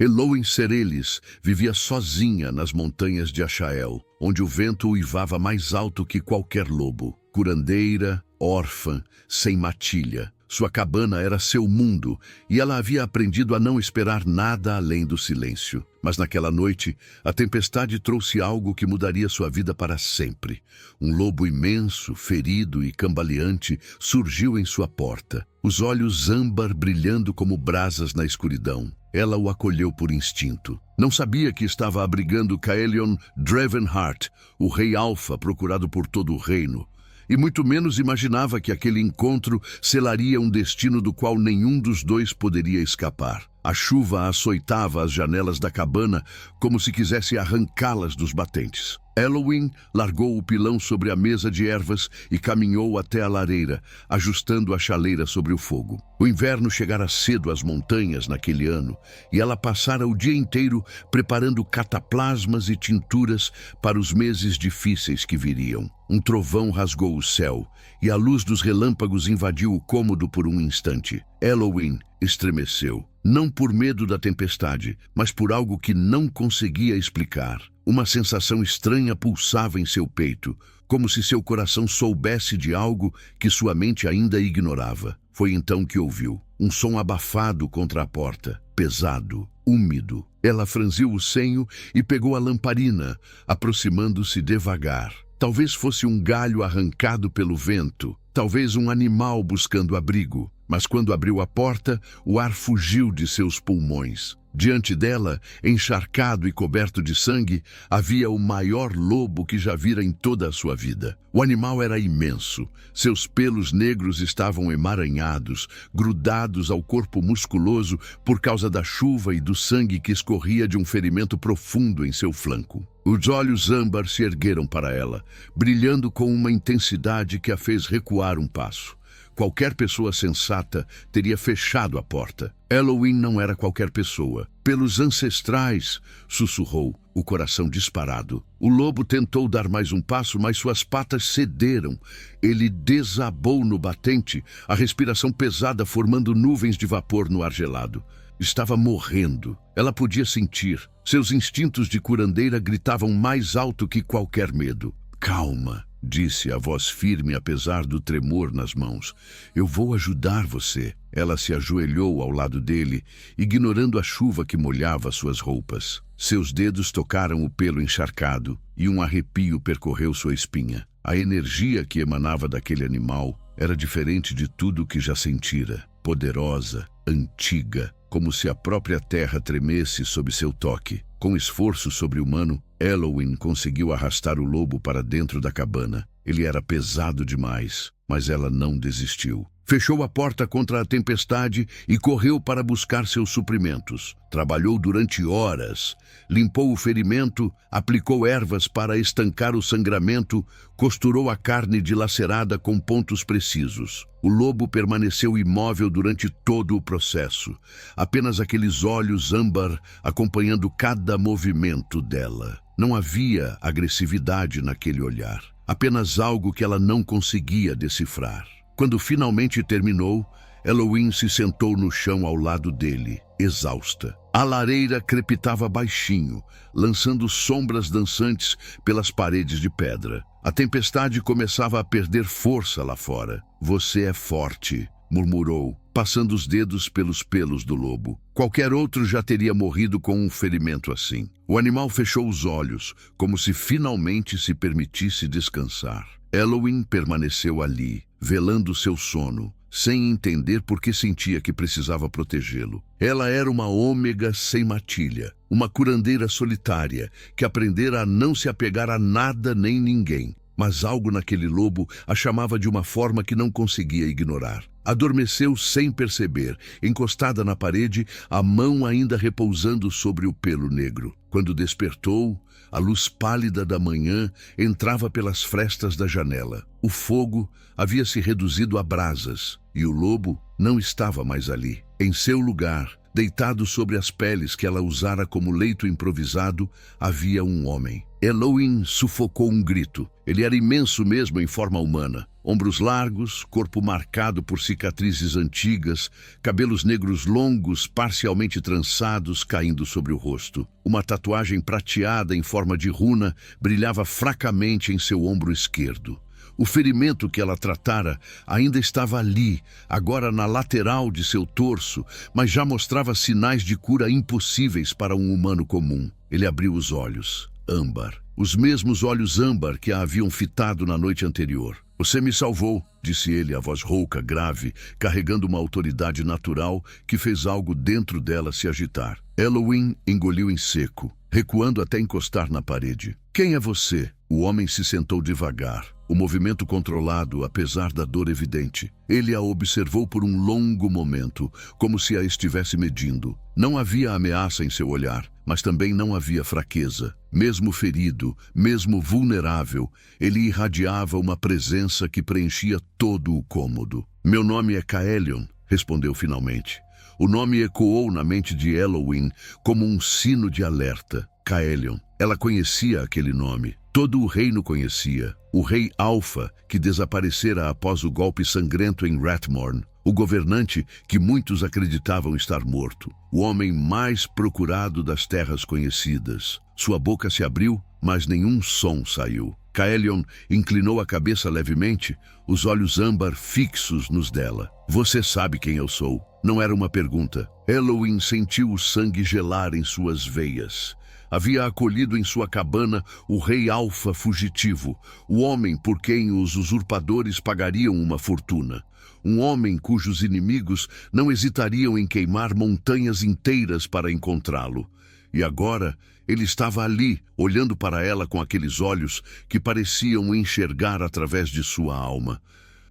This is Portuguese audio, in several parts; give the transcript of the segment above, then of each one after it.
Elowen Sereles vivia sozinha nas montanhas de Achael, onde o vento uivava mais alto que qualquer lobo. Curandeira, órfã, sem matilha. Sua cabana era seu mundo e ela havia aprendido a não esperar nada além do silêncio. Mas naquela noite, a tempestade trouxe algo que mudaria sua vida para sempre. Um lobo imenso, ferido e cambaleante, surgiu em sua porta, os olhos âmbar brilhando como brasas na escuridão. Ela o acolheu por instinto. Não sabia que estava abrigando Caelion Dravenheart, o rei Alfa procurado por todo o reino. E muito menos imaginava que aquele encontro selaria um destino do qual nenhum dos dois poderia escapar. A chuva açoitava as janelas da cabana como se quisesse arrancá-las dos batentes. Elowen largou o pilão sobre a mesa de ervas e caminhou até a lareira, ajustando a chaleira sobre o fogo. O inverno chegara cedo às montanhas naquele ano, e ela passara o dia inteiro preparando cataplasmas e tinturas para os meses difíceis que viriam. Um trovão rasgou o céu, e a luz dos relâmpagos invadiu o cômodo por um instante. Elowen estremeceu, não por medo da tempestade, mas por algo que não conseguia explicar. Uma sensação estranha pulsava em seu peito, como se seu coração soubesse de algo que sua mente ainda ignorava. Foi então que ouviu um som abafado contra a porta, pesado, úmido. Ela franziu o senho e pegou a lamparina, aproximando-se devagar. Talvez fosse um galho arrancado pelo vento, talvez um animal buscando abrigo. Mas quando abriu a porta, o ar fugiu de seus pulmões. Diante dela, encharcado e coberto de sangue, havia o maior lobo que já vira em toda a sua vida. O animal era imenso. Seus pelos negros estavam emaranhados, grudados ao corpo musculoso por causa da chuva e do sangue que escorria de um ferimento profundo em seu flanco. Os olhos âmbar se ergueram para ela, brilhando com uma intensidade que a fez recuar um passo. Qualquer pessoa sensata teria fechado a porta. Elowen não era qualquer pessoa. Pelos ancestrais, sussurrou, o coração disparado. O lobo tentou dar mais um passo, mas suas patas cederam. Ele desabou no batente, a respiração pesada formando nuvens de vapor no ar gelado. Estava morrendo. Ela podia sentir. Seus instintos de curandeira gritavam mais alto que qualquer medo. Calma, disse a voz firme apesar do tremor nas mãos. Eu vou ajudar você. Ela se ajoelhou ao lado dele, ignorando a chuva que molhava suas roupas. Seus dedos tocaram o pelo encharcado e um arrepio percorreu sua espinha. A energia que emanava daquele animal era diferente de tudo o que já sentira. Poderosa, antiga, como se a própria terra tremesse sob seu toque. Com esforço sobre-humano, Elowen conseguiu arrastar o lobo para dentro da cabana. Ele era pesado demais, mas ela não desistiu. Fechou a porta contra a tempestade e correu para buscar seus suprimentos. Trabalhou durante horas, limpou o ferimento, aplicou ervas para estancar o sangramento, costurou a carne dilacerada com pontos precisos. O lobo permaneceu imóvel durante todo o processo, apenas aqueles olhos âmbar acompanhando cada movimento dela. Não havia agressividade naquele olhar, apenas algo que ela não conseguia decifrar. Quando finalmente terminou, Elowen se sentou no chão ao lado dele, exausta. A lareira crepitava baixinho, lançando sombras dançantes pelas paredes de pedra. A tempestade começava a perder força lá fora. Você é forte, murmurou, passando os dedos pelos pelos do lobo. Qualquer outro já teria morrido com um ferimento assim. O animal fechou os olhos, como se finalmente se permitisse descansar. Elowen permaneceu ali, velando seu sono, sem entender por que sentia que precisava protegê-lo. Ela era uma ômega sem matilha, uma curandeira solitária, que aprendera a não se apegar a nada nem ninguém. Mas algo naquele lobo a chamava de uma forma que não conseguia ignorar. Adormeceu sem perceber, encostada na parede, a mão ainda repousando sobre o pelo negro. Quando despertou, a luz pálida da manhã entrava pelas frestas da janela. O fogo havia se reduzido a brasas, e o lobo não estava mais ali. Em seu lugar, Deitado sobre as peles que ela usara como leito improvisado, havia um homem. Elowin sufocou um grito. Ele era imenso mesmo em forma humana. Ombros largos, corpo marcado por cicatrizes antigas, cabelos negros longos, parcialmente trançados, caindo sobre o rosto. Uma tatuagem prateada em forma de runa brilhava fracamente em seu ombro esquerdo. O ferimento que ela tratara ainda estava ali, agora na lateral de seu torso, mas já mostrava sinais de cura impossíveis para um humano comum. Ele abriu os olhos. Âmbar. Os mesmos olhos âmbar que a haviam fitado na noite anterior. Você me salvou, disse ele, a voz rouca, grave, carregando uma autoridade natural que fez algo dentro dela se agitar. Elowin engoliu em seco, recuando até encostar na parede. Quem é você? O homem se sentou devagar, o movimento controlado, apesar da dor evidente. Ele a observou por um longo momento, como se a estivesse medindo. Não havia ameaça em seu olhar, mas também não havia fraqueza. Mesmo ferido, mesmo vulnerável, ele irradiava uma presença que preenchia todo o cômodo. Meu nome é Caelion, respondeu finalmente. O nome ecoou na mente de Elowin como um sino de alerta. Caelion. Ela conhecia aquele nome. Todo o reino conhecia. O rei Alpha, que desaparecera após o golpe sangrento em Rathmorn. O governante que muitos acreditavam estar morto. O homem mais procurado das terras conhecidas. Sua boca se abriu, mas nenhum som saiu. Caelion inclinou a cabeça levemente, os olhos âmbar fixos nos dela. Você sabe quem eu sou? Não era uma pergunta. Elowin sentiu o sangue gelar em suas veias. Havia acolhido em sua cabana o rei Alpha fugitivo, o homem por quem os usurpadores pagariam uma fortuna. Um homem cujos inimigos não hesitariam em queimar montanhas inteiras para encontrá-lo. E agora ele estava ali, olhando para ela com aqueles olhos que pareciam enxergar através de sua alma.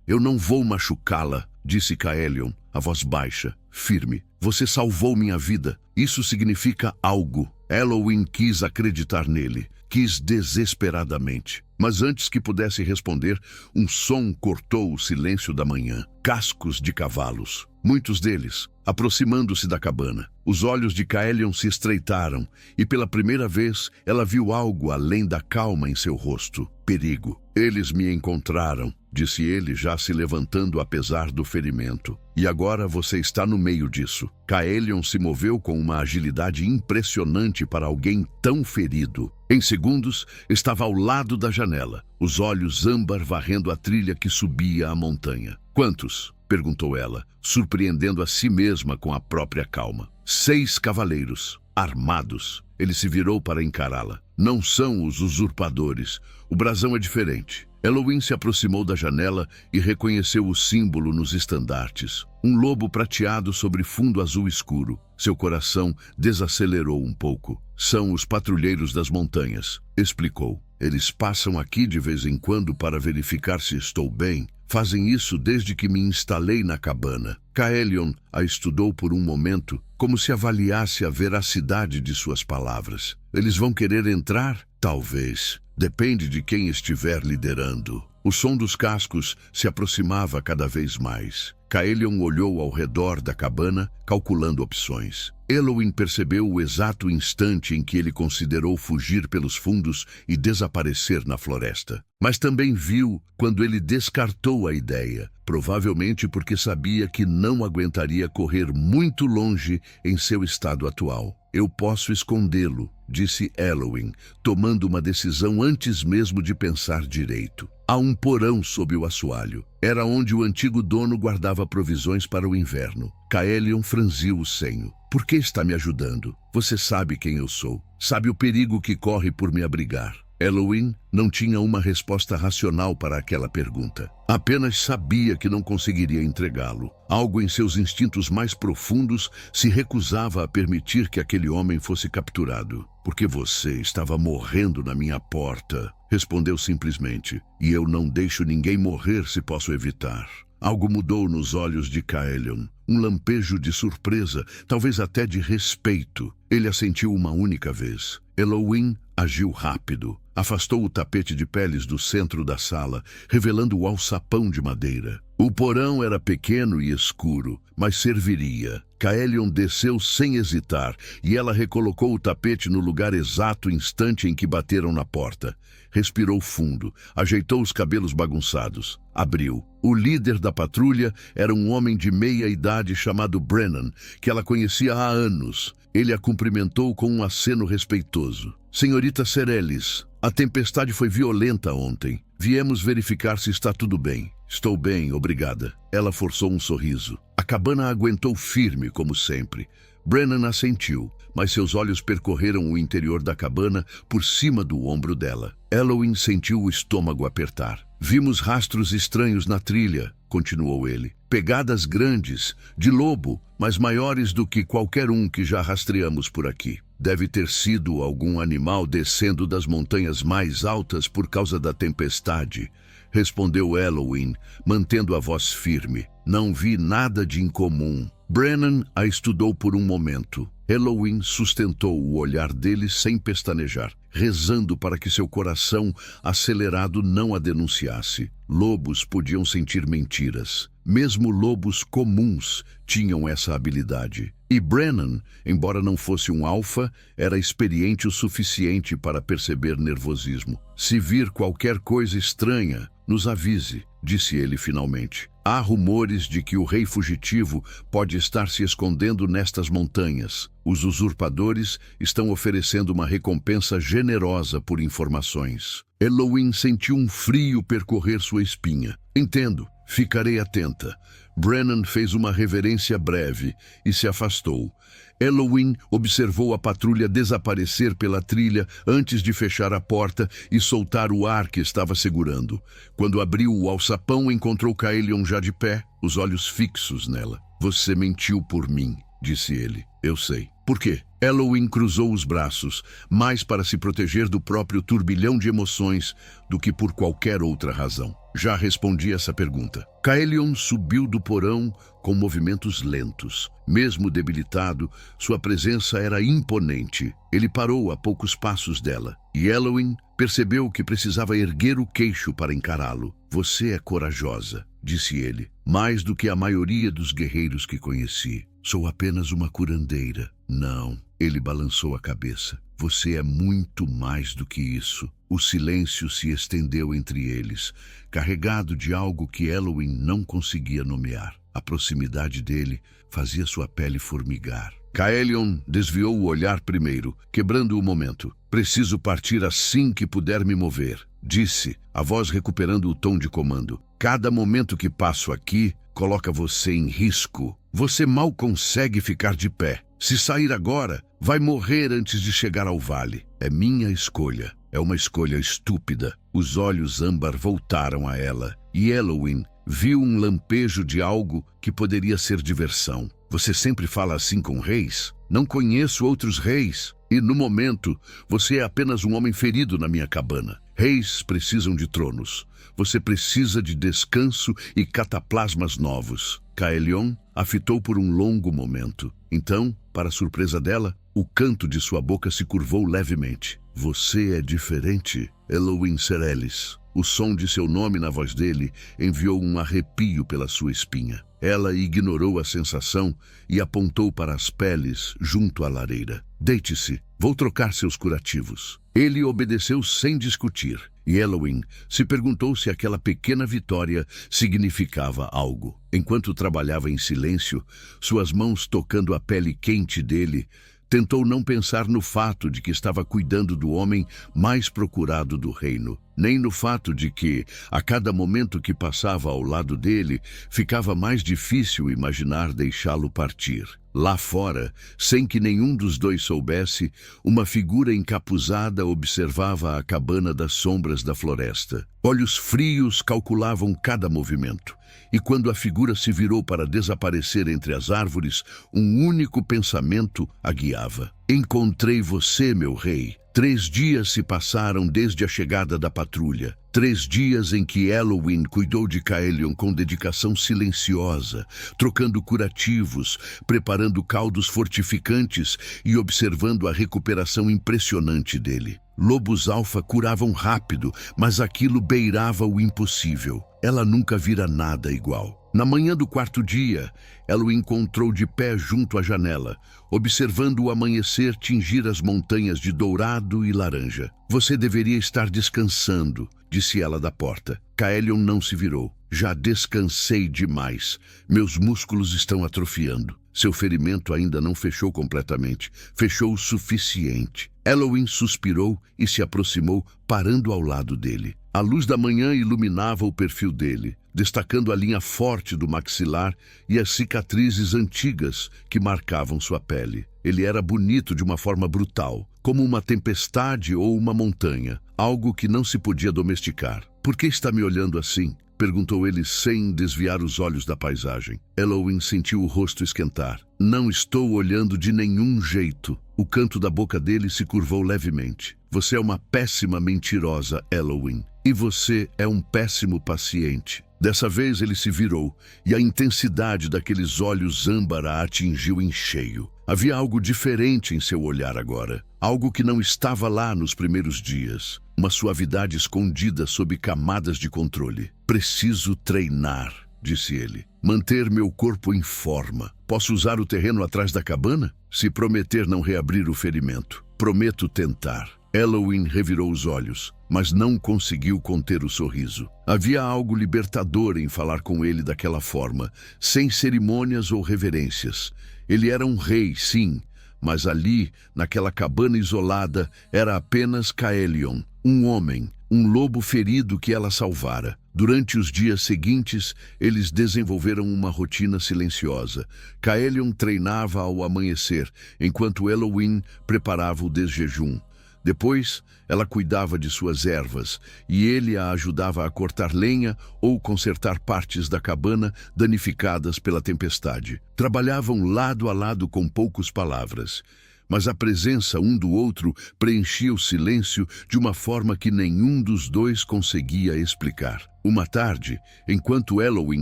Eu não vou machucá-la, disse Caelion, a voz baixa, firme. Você salvou minha vida. Isso significa algo. Elowin quis acreditar nele. Quis desesperadamente. Mas antes que pudesse responder, um som cortou o silêncio da manhã. Cascos de cavalos. Muitos deles, aproximando-se da cabana. Os olhos de Caelion se estreitaram, e pela primeira vez ela viu algo além da calma em seu rosto. Perigo. Eles me encontraram, disse ele, já se levantando apesar do ferimento. E agora você está no meio disso. Caelion se moveu com uma agilidade impressionante para alguém tão ferido. Em segundos, estava ao lado da janela, os olhos âmbar varrendo a trilha que subia a montanha. Quantos? Perguntou ela, surpreendendo a si mesma com a própria calma. 6 cavaleiros, armados. Ele se virou para encará-la. Não são os usurpadores. O brasão é diferente. Elowin se aproximou da janela e reconheceu o símbolo nos estandartes. Um lobo prateado sobre fundo azul escuro. Seu coração desacelerou um pouco. São os patrulheiros das montanhas, explicou. Eles passam aqui de vez em quando para verificar se estou bem. Fazem isso desde que me instalei na cabana. Caelion a estudou por um momento, como se avaliasse a veracidade de suas palavras. Eles vão querer entrar? Talvez. Depende de quem estiver liderando. O som dos cascos se aproximava cada vez mais. Caelion olhou ao redor da cabana, calculando opções. Elowin percebeu o exato instante em que ele considerou fugir pelos fundos e desaparecer na floresta. Mas também viu quando ele descartou a ideia, provavelmente porque sabia que não aguentaria correr muito longe em seu estado atual. Eu posso escondê-lo, disse Elowin, tomando uma decisão antes mesmo de pensar direito. Há um porão sob o assoalho. Era onde o antigo dono guardava provisões para o inverno. Caelion franziu o senho. Por que está me ajudando? Você sabe quem eu sou. Sabe o perigo que corre por me abrigar. Elowin não tinha uma resposta racional para aquela pergunta. Apenas sabia que não conseguiria entregá-lo. Algo em seus instintos mais profundos se recusava a permitir que aquele homem fosse capturado. Porque você estava morrendo na minha porta, respondeu simplesmente. E eu não deixo ninguém morrer se posso evitar. Algo mudou nos olhos de Caelion. Um lampejo de surpresa, talvez até de respeito. Ele a sentiu uma única vez. Elowin agiu rápido. Afastou o tapete de peles do centro da sala, revelando o alçapão de madeira. O porão era pequeno e escuro, mas serviria. Kaelion desceu sem hesitar, e ela recolocou o tapete no lugar exato instante em que bateram na porta. Respirou fundo, ajeitou os cabelos bagunçados. Abriu. O líder da patrulha era um homem de meia idade chamado Brennan, que ela conhecia há anos. Ele a cumprimentou com um aceno respeitoso. Senhorita Cerelis, a tempestade foi violenta ontem. Viemos verificar se está tudo bem. Estou bem, obrigada. Ela forçou um sorriso. A cabana aguentou firme, como sempre. Brennan assentiu, mas seus olhos percorreram o interior da cabana por cima do ombro dela. Elowin sentiu o estômago apertar. Vimos rastros estranhos na trilha, continuou ele. Pegadas grandes, de lobo, mas maiores do que qualquer um que já rastreamos por aqui. Deve ter sido algum animal descendo das montanhas mais altas por causa da tempestade, respondeu Elowin, mantendo a voz firme. Não vi nada de incomum. Brennan a estudou por um momento. Elowin sustentou o olhar dele sem pestanejar, rezando para que seu coração acelerado não a denunciasse. Lobos podiam sentir mentiras. Mesmo lobos comuns tinham essa habilidade. E Brennan, embora não fosse um alfa, era experiente o suficiente para perceber nervosismo. Se vir qualquer coisa estranha, nos avise, disse ele finalmente. Há rumores de que o rei fugitivo pode estar se escondendo nestas montanhas. Os usurpadores estão oferecendo uma recompensa generosa por informações. Elowin sentiu um frio percorrer sua espinha. Entendo, ficarei atenta. Brennan fez uma reverência breve e se afastou. Elowin observou a patrulha desaparecer pela trilha antes de fechar a porta e soltar o ar que estava segurando. Quando abriu o alçapão, encontrou Kaelion já de pé, os olhos fixos nela. Você mentiu por mim, disse ele. Eu sei. Por quê? Elowin cruzou os braços, mais para se proteger do próprio turbilhão de emoções do que por qualquer outra razão. Já respondi essa pergunta. Kaelion subiu do porão com movimentos lentos. Mesmo debilitado, sua presença era imponente. Ele parou a poucos passos dela, e Elowin percebeu que precisava erguer o queixo para encará-lo. Você é corajosa, disse ele, mais do que a maioria dos guerreiros que conheci. Sou apenas uma curandeira. Não, ele balançou a cabeça. Você é muito mais do que isso. O silêncio se estendeu entre eles, carregado de algo que Elowin não conseguia nomear. A proximidade dele fazia sua pele formigar. Kaelion desviou o olhar primeiro, quebrando o momento. Preciso partir assim que puder me mover, disse, a voz recuperando o tom de comando. Cada momento que passo aqui coloca você em risco. Você mal consegue ficar de pé. Se sair agora, vai morrer antes de chegar ao vale. É minha escolha. É uma escolha estúpida. Os olhos âmbar voltaram a ela, e Elowin viu um lampejo de algo que poderia ser diversão. Você sempre fala assim com reis? Não conheço outros reis. E, no momento, você é apenas um homem ferido na minha cabana. Reis precisam de tronos. Você precisa de descanso e cataplasmas novos. Kaelion a fitou por um longo momento. Então, para surpresa dela, o canto de sua boca se curvou levemente. Você é diferente, Elowin Cerelis. O som de seu nome na voz dele enviou um arrepio pela sua espinha. Ela ignorou a sensação e apontou para as peles junto à lareira. Deite-se, vou trocar seus curativos. Ele obedeceu sem discutir, e Elowin se perguntou se aquela pequena vitória significava algo. Enquanto trabalhava em silêncio, suas mãos tocando a pele quente dele, tentou não pensar no fato de que estava cuidando do homem mais procurado do reino, nem no fato de que, a cada momento que passava ao lado dele, ficava mais difícil imaginar deixá-lo partir. Lá fora, sem que nenhum dos dois soubesse, uma figura encapuzada observava a cabana das sombras da floresta. Olhos frios calculavam cada movimento. E quando a figura se virou para desaparecer entre as árvores, um único pensamento a guiava. Encontrei você, meu rei. 3 dias se passaram desde a chegada da patrulha. 3 dias em que Elowin cuidou de Kaelion com dedicação silenciosa, trocando curativos, preparando caldos fortificantes e observando a recuperação impressionante dele. Lobos alfa curavam rápido, mas aquilo beirava o impossível. Ela nunca vira nada igual. Na manhã do quarto dia, ela o encontrou de pé junto à janela, observando o amanhecer tingir as montanhas de dourado e laranja. Você deveria estar descansando, disse ela da porta. Caelion não se virou. Já descansei demais. Meus músculos estão atrofiando. Seu ferimento ainda não fechou completamente. Fechou o suficiente. Elowin suspirou e se aproximou, parando ao lado dele. A luz da manhã iluminava o perfil dele, destacando a linha forte do maxilar e as cicatrizes antigas que marcavam sua pele. Ele era bonito de uma forma brutal, como uma tempestade ou uma montanha, algo que não se podia domesticar. "Por que está me olhando assim?" perguntou ele sem desviar os olhos da paisagem. Elowin sentiu o rosto esquentar. "Não estou olhando de nenhum jeito." O canto da boca dele se curvou levemente. "Você é uma péssima mentirosa, Elowin. E você é um péssimo paciente." Dessa vez ele se virou, e a intensidade daqueles olhos âmbar a atingiu em cheio. Havia algo diferente em seu olhar agora. Algo que não estava lá nos primeiros dias. Uma suavidade escondida sob camadas de controle. "Preciso treinar", disse ele. "Manter meu corpo em forma. Posso usar o terreno atrás da cabana? Se prometer não reabrir o ferimento. Prometo tentar." Elowin revirou os olhos, mas não conseguiu conter o sorriso. Havia algo libertador em falar com ele daquela forma, sem cerimônias ou reverências. Ele era um rei, sim, mas ali, naquela cabana isolada, era apenas Caelion, um homem, um lobo ferido que ela salvara. Durante os dias seguintes, eles desenvolveram uma rotina silenciosa. Caelion treinava ao amanhecer, enquanto Elowin preparava o desjejum. Depois, ela cuidava de suas ervas, e ele a ajudava a cortar lenha ou consertar partes da cabana danificadas pela tempestade. Trabalhavam lado a lado com poucas palavras, mas a presença um do outro preenchia o silêncio de uma forma que nenhum dos dois conseguia explicar. Uma tarde, enquanto Elowin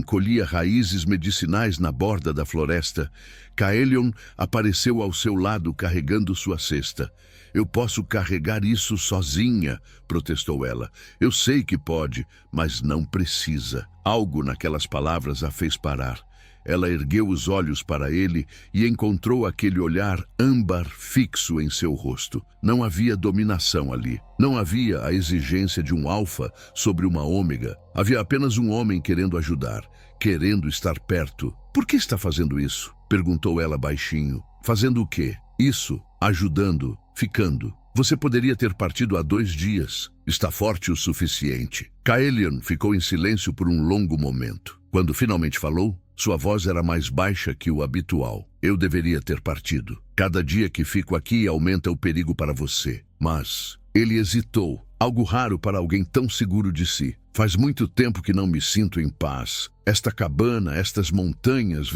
colhia raízes medicinais na borda da floresta, Caelion apareceu ao seu lado carregando sua cesta. "Eu posso carregar isso sozinha", protestou ela. "Eu sei que pode, mas não precisa." Algo naquelas palavras a fez parar. Ela ergueu os olhos para ele e encontrou aquele olhar âmbar fixo em seu rosto. Não havia dominação ali. Não havia a exigência de um alfa sobre uma ômega. Havia apenas um homem querendo ajudar, querendo estar perto. "Por que está fazendo isso?" perguntou ela baixinho. "Fazendo o quê?" "Isso, ajudando, ficando. Você poderia ter partido há 2 dias. Está forte o suficiente." Caelion ficou em silêncio por um longo momento. Quando finalmente falou, sua voz era mais baixa que o habitual. "Eu deveria ter partido. Cada dia que fico aqui aumenta o perigo para você." Mas ele hesitou, algo raro para alguém tão seguro de si. "Faz muito tempo que não me sinto em paz. Esta cabana, estas montanhas,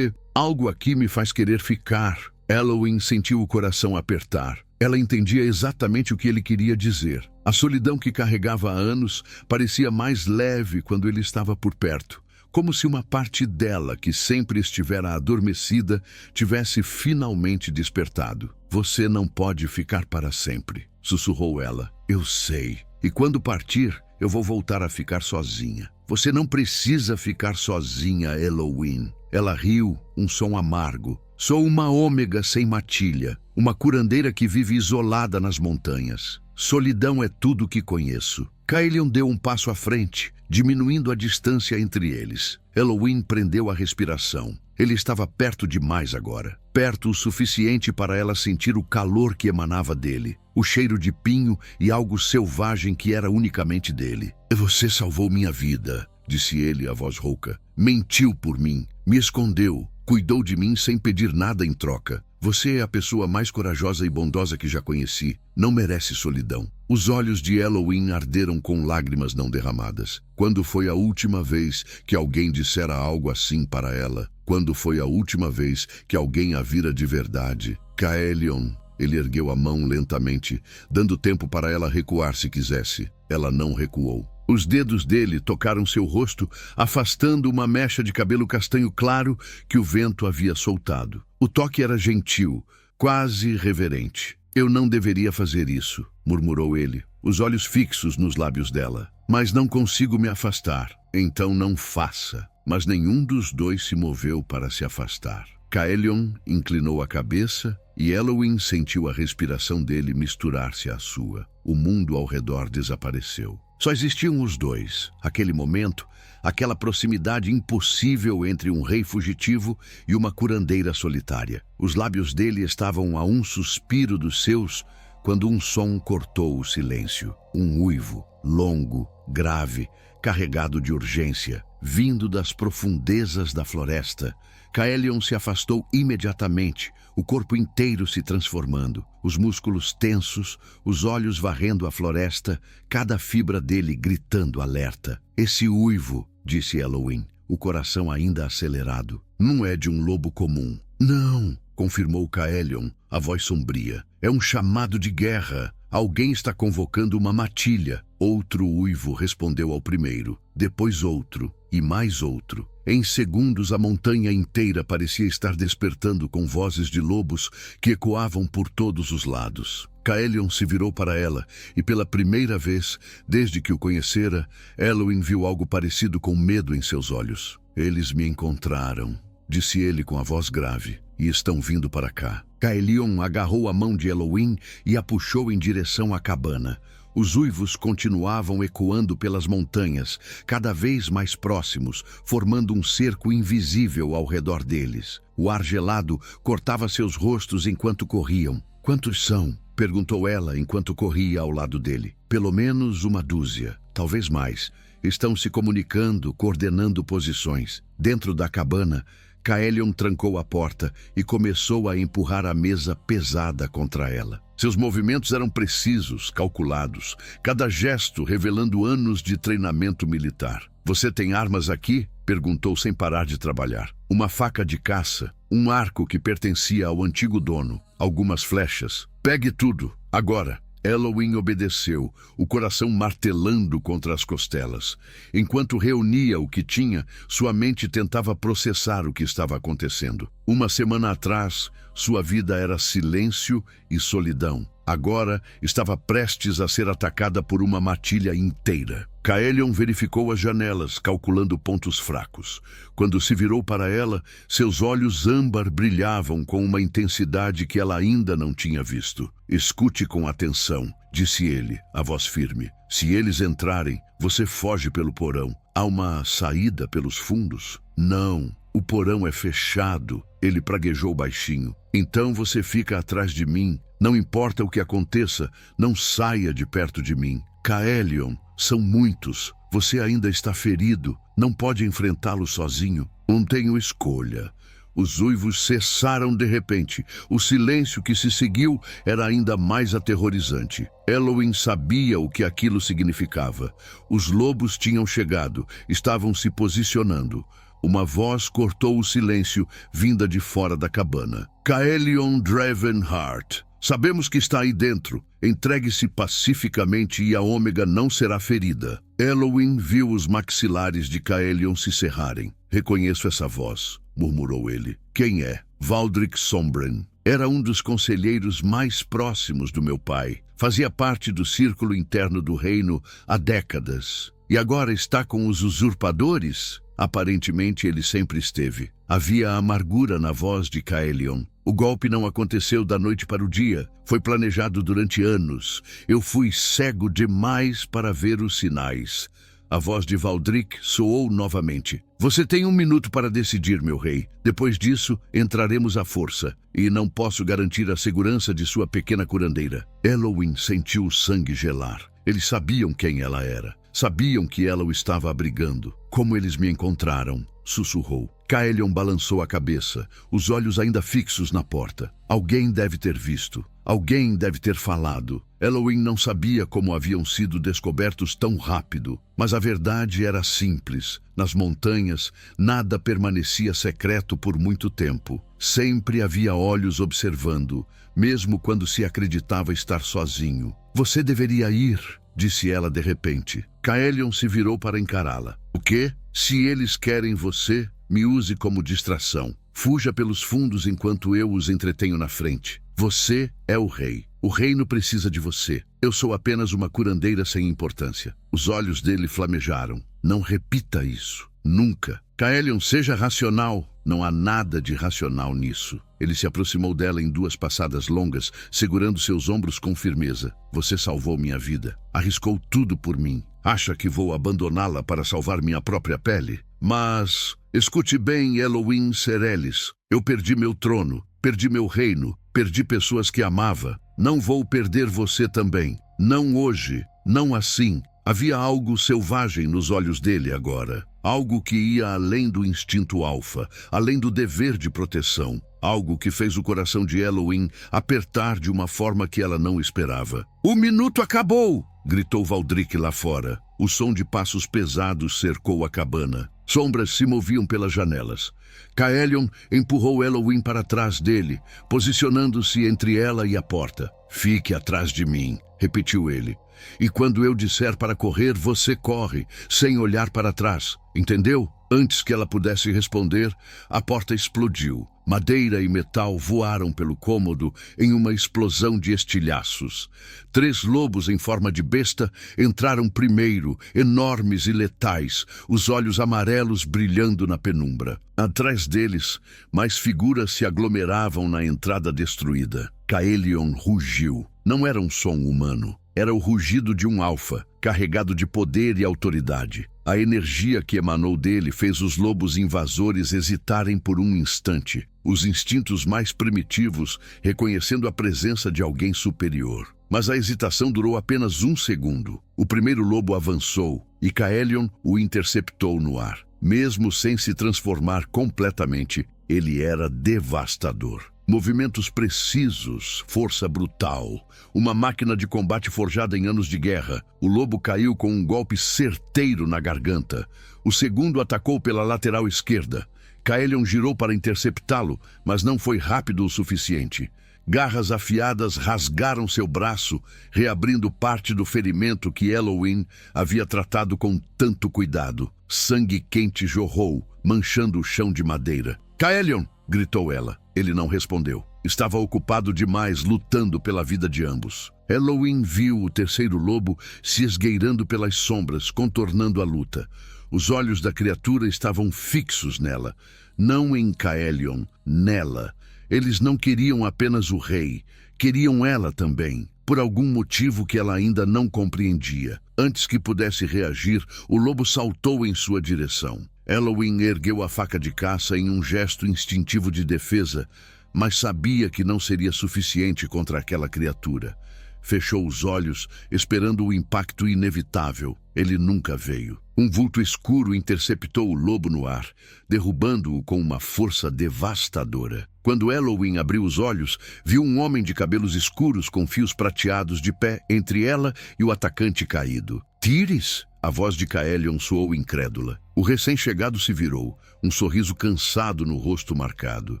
algo aqui me faz querer ficar." Elowin sentiu o coração apertar. Ela entendia exatamente o que ele queria dizer. A solidão que carregava há anos parecia mais leve quando ele estava por perto. Como se uma parte dela, que sempre estivera adormecida, tivesse finalmente despertado. "Você não pode ficar para sempre", sussurrou ela. "Eu sei. E quando partir, eu vou voltar a ficar sozinha." "Você não precisa ficar sozinha, Elowin." Ela riu, um som amargo. "Sou uma ômega sem matilha, uma curandeira que vive isolada nas montanhas. Solidão é tudo que conheço." Caelion deu um passo à frente, diminuindo a distância entre eles. Elowin prendeu a respiração. Ele estava perto demais agora. Perto o suficiente para ela sentir o calor que emanava dele. O cheiro de pinho e algo selvagem que era unicamente dele. "Você salvou minha vida", disse ele, a voz rouca. "Mentiu por mim, me escondeu, cuidou de mim sem pedir nada em troca. Você é a pessoa mais corajosa e bondosa que já conheci. Não merece solidão." Os olhos de Elowin arderam com lágrimas não derramadas. Quando foi a última vez que alguém dissera algo assim para ela? Quando foi a última vez que alguém a vira de verdade? "Caelion." Ele ergueu a mão lentamente, dando tempo para ela recuar se quisesse. Ela não recuou. Os dedos dele tocaram seu rosto, afastando uma mecha de cabelo castanho claro que o vento havia soltado. O toque era gentil, quase reverente. "Eu não deveria fazer isso", murmurou ele, os olhos fixos nos lábios dela. "Mas não consigo me afastar." "Então não faça." mas nenhum dos dois se moveu para se afastar. Caelion inclinou a cabeça e Elowin sentiu a respiração dele misturar-se à sua. O mundo ao redor desapareceu. Só existiam os dois. Aquele momento, aquela proximidade impossível entre um rei fugitivo e uma curandeira solitária. Os lábios dele estavam a um suspiro dos seus quando um som cortou o silêncio. Um uivo, longo, grave, carregado de urgência, vindo das profundezas da floresta. Caelion se afastou imediatamente, o corpo inteiro se transformando, os músculos tensos, os olhos varrendo a floresta, cada fibra dele gritando alerta. Esse uivo, disse Elowin, o coração ainda acelerado, não é de um lobo comum. Não, confirmou Caelion, a voz sombria. É um chamado de guerra. Alguém está convocando uma matilha. Outro uivo respondeu ao primeiro, depois outro e mais outro. Em segundos, a montanha inteira parecia estar despertando com vozes de lobos que ecoavam por todos os lados. Caelion se virou para ela e, pela primeira vez, desde que o conhecera, Elowin viu algo parecido com medo em seus olhos. Eles me encontraram, disse ele com a voz grave, e estão vindo para cá. Caelion agarrou a mão de Elowin e a puxou em direção à cabana. Os uivos continuavam ecoando pelas montanhas, cada vez mais próximos, formando um cerco invisível ao redor deles. O ar gelado cortava seus rostos enquanto corriam. Quantos são? Perguntou ela enquanto corria ao lado dele. Pelo menos uma dúzia, talvez mais. Estão se comunicando, coordenando posições. Dentro da cabana, Caelion trancou a porta e começou a empurrar a mesa pesada contra ela. Seus movimentos eram precisos, calculados, cada gesto revelando anos de treinamento militar. Você tem armas aqui? Perguntou sem parar de trabalhar. Uma faca de caça, um arco que pertencia ao antigo dono, algumas flechas. Pegue tudo, agora. Elowin obedeceu, o coração martelando contra as costelas. Enquanto reunia o que tinha, sua mente tentava processar o que estava acontecendo. Uma semana atrás, sua vida era silêncio e solidão. Agora, estava prestes a ser atacada por uma matilha inteira. Caelion verificou as janelas, calculando pontos fracos. Quando se virou para ela, seus olhos âmbar brilhavam com uma intensidade que ela ainda não tinha visto. Escute com atenção, disse ele, a voz firme. Se eles entrarem, você foge pelo porão. Há uma saída pelos fundos? Não, o porão é fechado, ele praguejou baixinho. Então você fica atrás de mim. Não importa o que aconteça, não saia de perto de mim. Caelion, são muitos. Você ainda está ferido. Não pode enfrentá-lo sozinho. Não tenho escolha. Os uivos cessaram de repente. O silêncio que se seguiu era ainda mais aterrorizante. Elowin sabia o que aquilo significava. Os lobos tinham chegado, estavam se posicionando. Uma voz cortou o silêncio, vinda de fora da cabana. Caelion Dravenheart. Sabemos que está aí dentro. Entregue-se pacificamente e a Ômega não será ferida. Elowin viu os maxilares de Caelion se cerrarem. Reconheço essa voz, murmurou ele. Quem é? Valdric Sombren. Era um dos conselheiros mais próximos do meu pai. Fazia parte do círculo interno do reino há décadas. E agora está com os usurpadores? Aparentemente ele sempre esteve. Havia amargura na voz de Caelion. O golpe não aconteceu da noite para o dia. Foi planejado durante anos. Eu fui cego demais para ver os sinais. A voz de Valdric soou novamente. Você tem 1 minuto para decidir, meu rei. Depois disso, entraremos à força. E não posso garantir a segurança de sua pequena curandeira. Elowin sentiu o sangue gelar. Eles sabiam quem ela era. Sabiam que ela o estava abrigando. Como eles me encontraram? Sussurrou. Caelion balançou a cabeça, os olhos ainda fixos na porta. Alguém deve ter visto. Alguém deve ter falado. Elowin não sabia como haviam sido descobertos tão rápido, mas a verdade era simples. Nas montanhas, nada permanecia secreto por muito tempo. Sempre havia olhos observando, mesmo quando se acreditava estar sozinho. Você deveria ir, disse ela de repente. Caelion se virou para encará-la. O quê? Se eles querem você, me use como distração. Fuja pelos fundos enquanto eu os entretenho na frente. Você é o rei. O reino precisa de você. Eu sou apenas uma curandeira sem importância. Os olhos dele flamejaram. Não repita isso. Nunca. Kaelion, seja racional. Não há nada de racional nisso. Ele se aproximou dela em 2 passadas longas, segurando seus ombros com firmeza. Você salvou minha vida. Arriscou tudo por mim. Acha que vou abandoná-la para salvar minha própria pele? Mas escute bem, Elohim Serelis. Eu perdi meu trono, perdi meu reino, perdi pessoas que amava. Não vou perder você também. Não hoje, não assim. Havia algo selvagem nos olhos dele agora. Algo que ia além do instinto alfa, além do dever de proteção. Algo que fez o coração de Elohim apertar de uma forma que ela não esperava. "O minuto acabou!" gritou Valdrick lá fora. O som de passos pesados cercou a cabana. Sombras se moviam pelas janelas. Kaelion empurrou Elohim para trás dele, posicionando-se entre ela e a porta. "Fique atrás de mim", repetiu ele. "E quando eu disser para correr, você corre, sem olhar para trás. Entendeu?" Antes que ela pudesse responder, a porta explodiu. Madeira e metal voaram pelo cômodo em uma explosão de estilhaços. 3 lobos em forma de besta entraram primeiro, enormes e letais, os olhos amarelos brilhando na penumbra. Atrás deles, mais figuras se aglomeravam na entrada destruída. Kaelion rugiu. Não era um som humano. Era o rugido de um alfa, carregado de poder e autoridade. A energia que emanou dele fez os lobos invasores hesitarem por um instante, os instintos mais primitivos reconhecendo a presença de alguém superior. Mas a hesitação durou apenas 1 segundo. O primeiro lobo avançou e Kaelion o interceptou no ar. Mesmo sem se transformar completamente, ele era devastador. Movimentos precisos, força brutal. Uma máquina de combate forjada em anos de guerra. O lobo caiu com um golpe certeiro na garganta. O segundo atacou pela lateral esquerda. Kaelion girou para interceptá-lo, mas não foi rápido o suficiente. Garras afiadas rasgaram seu braço, reabrindo parte do ferimento que Elohim havia tratado com tanto cuidado. Sangue quente jorrou, manchando o chão de madeira. "Kaelion!" gritou ela. Ele não respondeu. Estava ocupado demais lutando pela vida de ambos. Elohim viu o terceiro lobo se esgueirando pelas sombras, contornando a luta. Os olhos da criatura estavam fixos nela, não em Kaelion, nela. Eles não queriam apenas o rei, queriam ela também, por algum motivo que ela ainda não compreendia. Antes que pudesse reagir, o lobo saltou em sua direção. Elohim ergueu a faca de caça em um gesto instintivo de defesa, mas sabia que não seria suficiente contra aquela criatura. Fechou os olhos, esperando o impacto inevitável. Ele nunca veio. Um vulto escuro interceptou o lobo no ar, derrubando-o com uma força devastadora. Quando Elohim abriu os olhos, viu um homem de cabelos escuros com fios prateados de pé entre ela e o atacante caído. "Tires?" A voz de Kaelion soou incrédula. O recém-chegado se virou, um sorriso cansado no rosto marcado.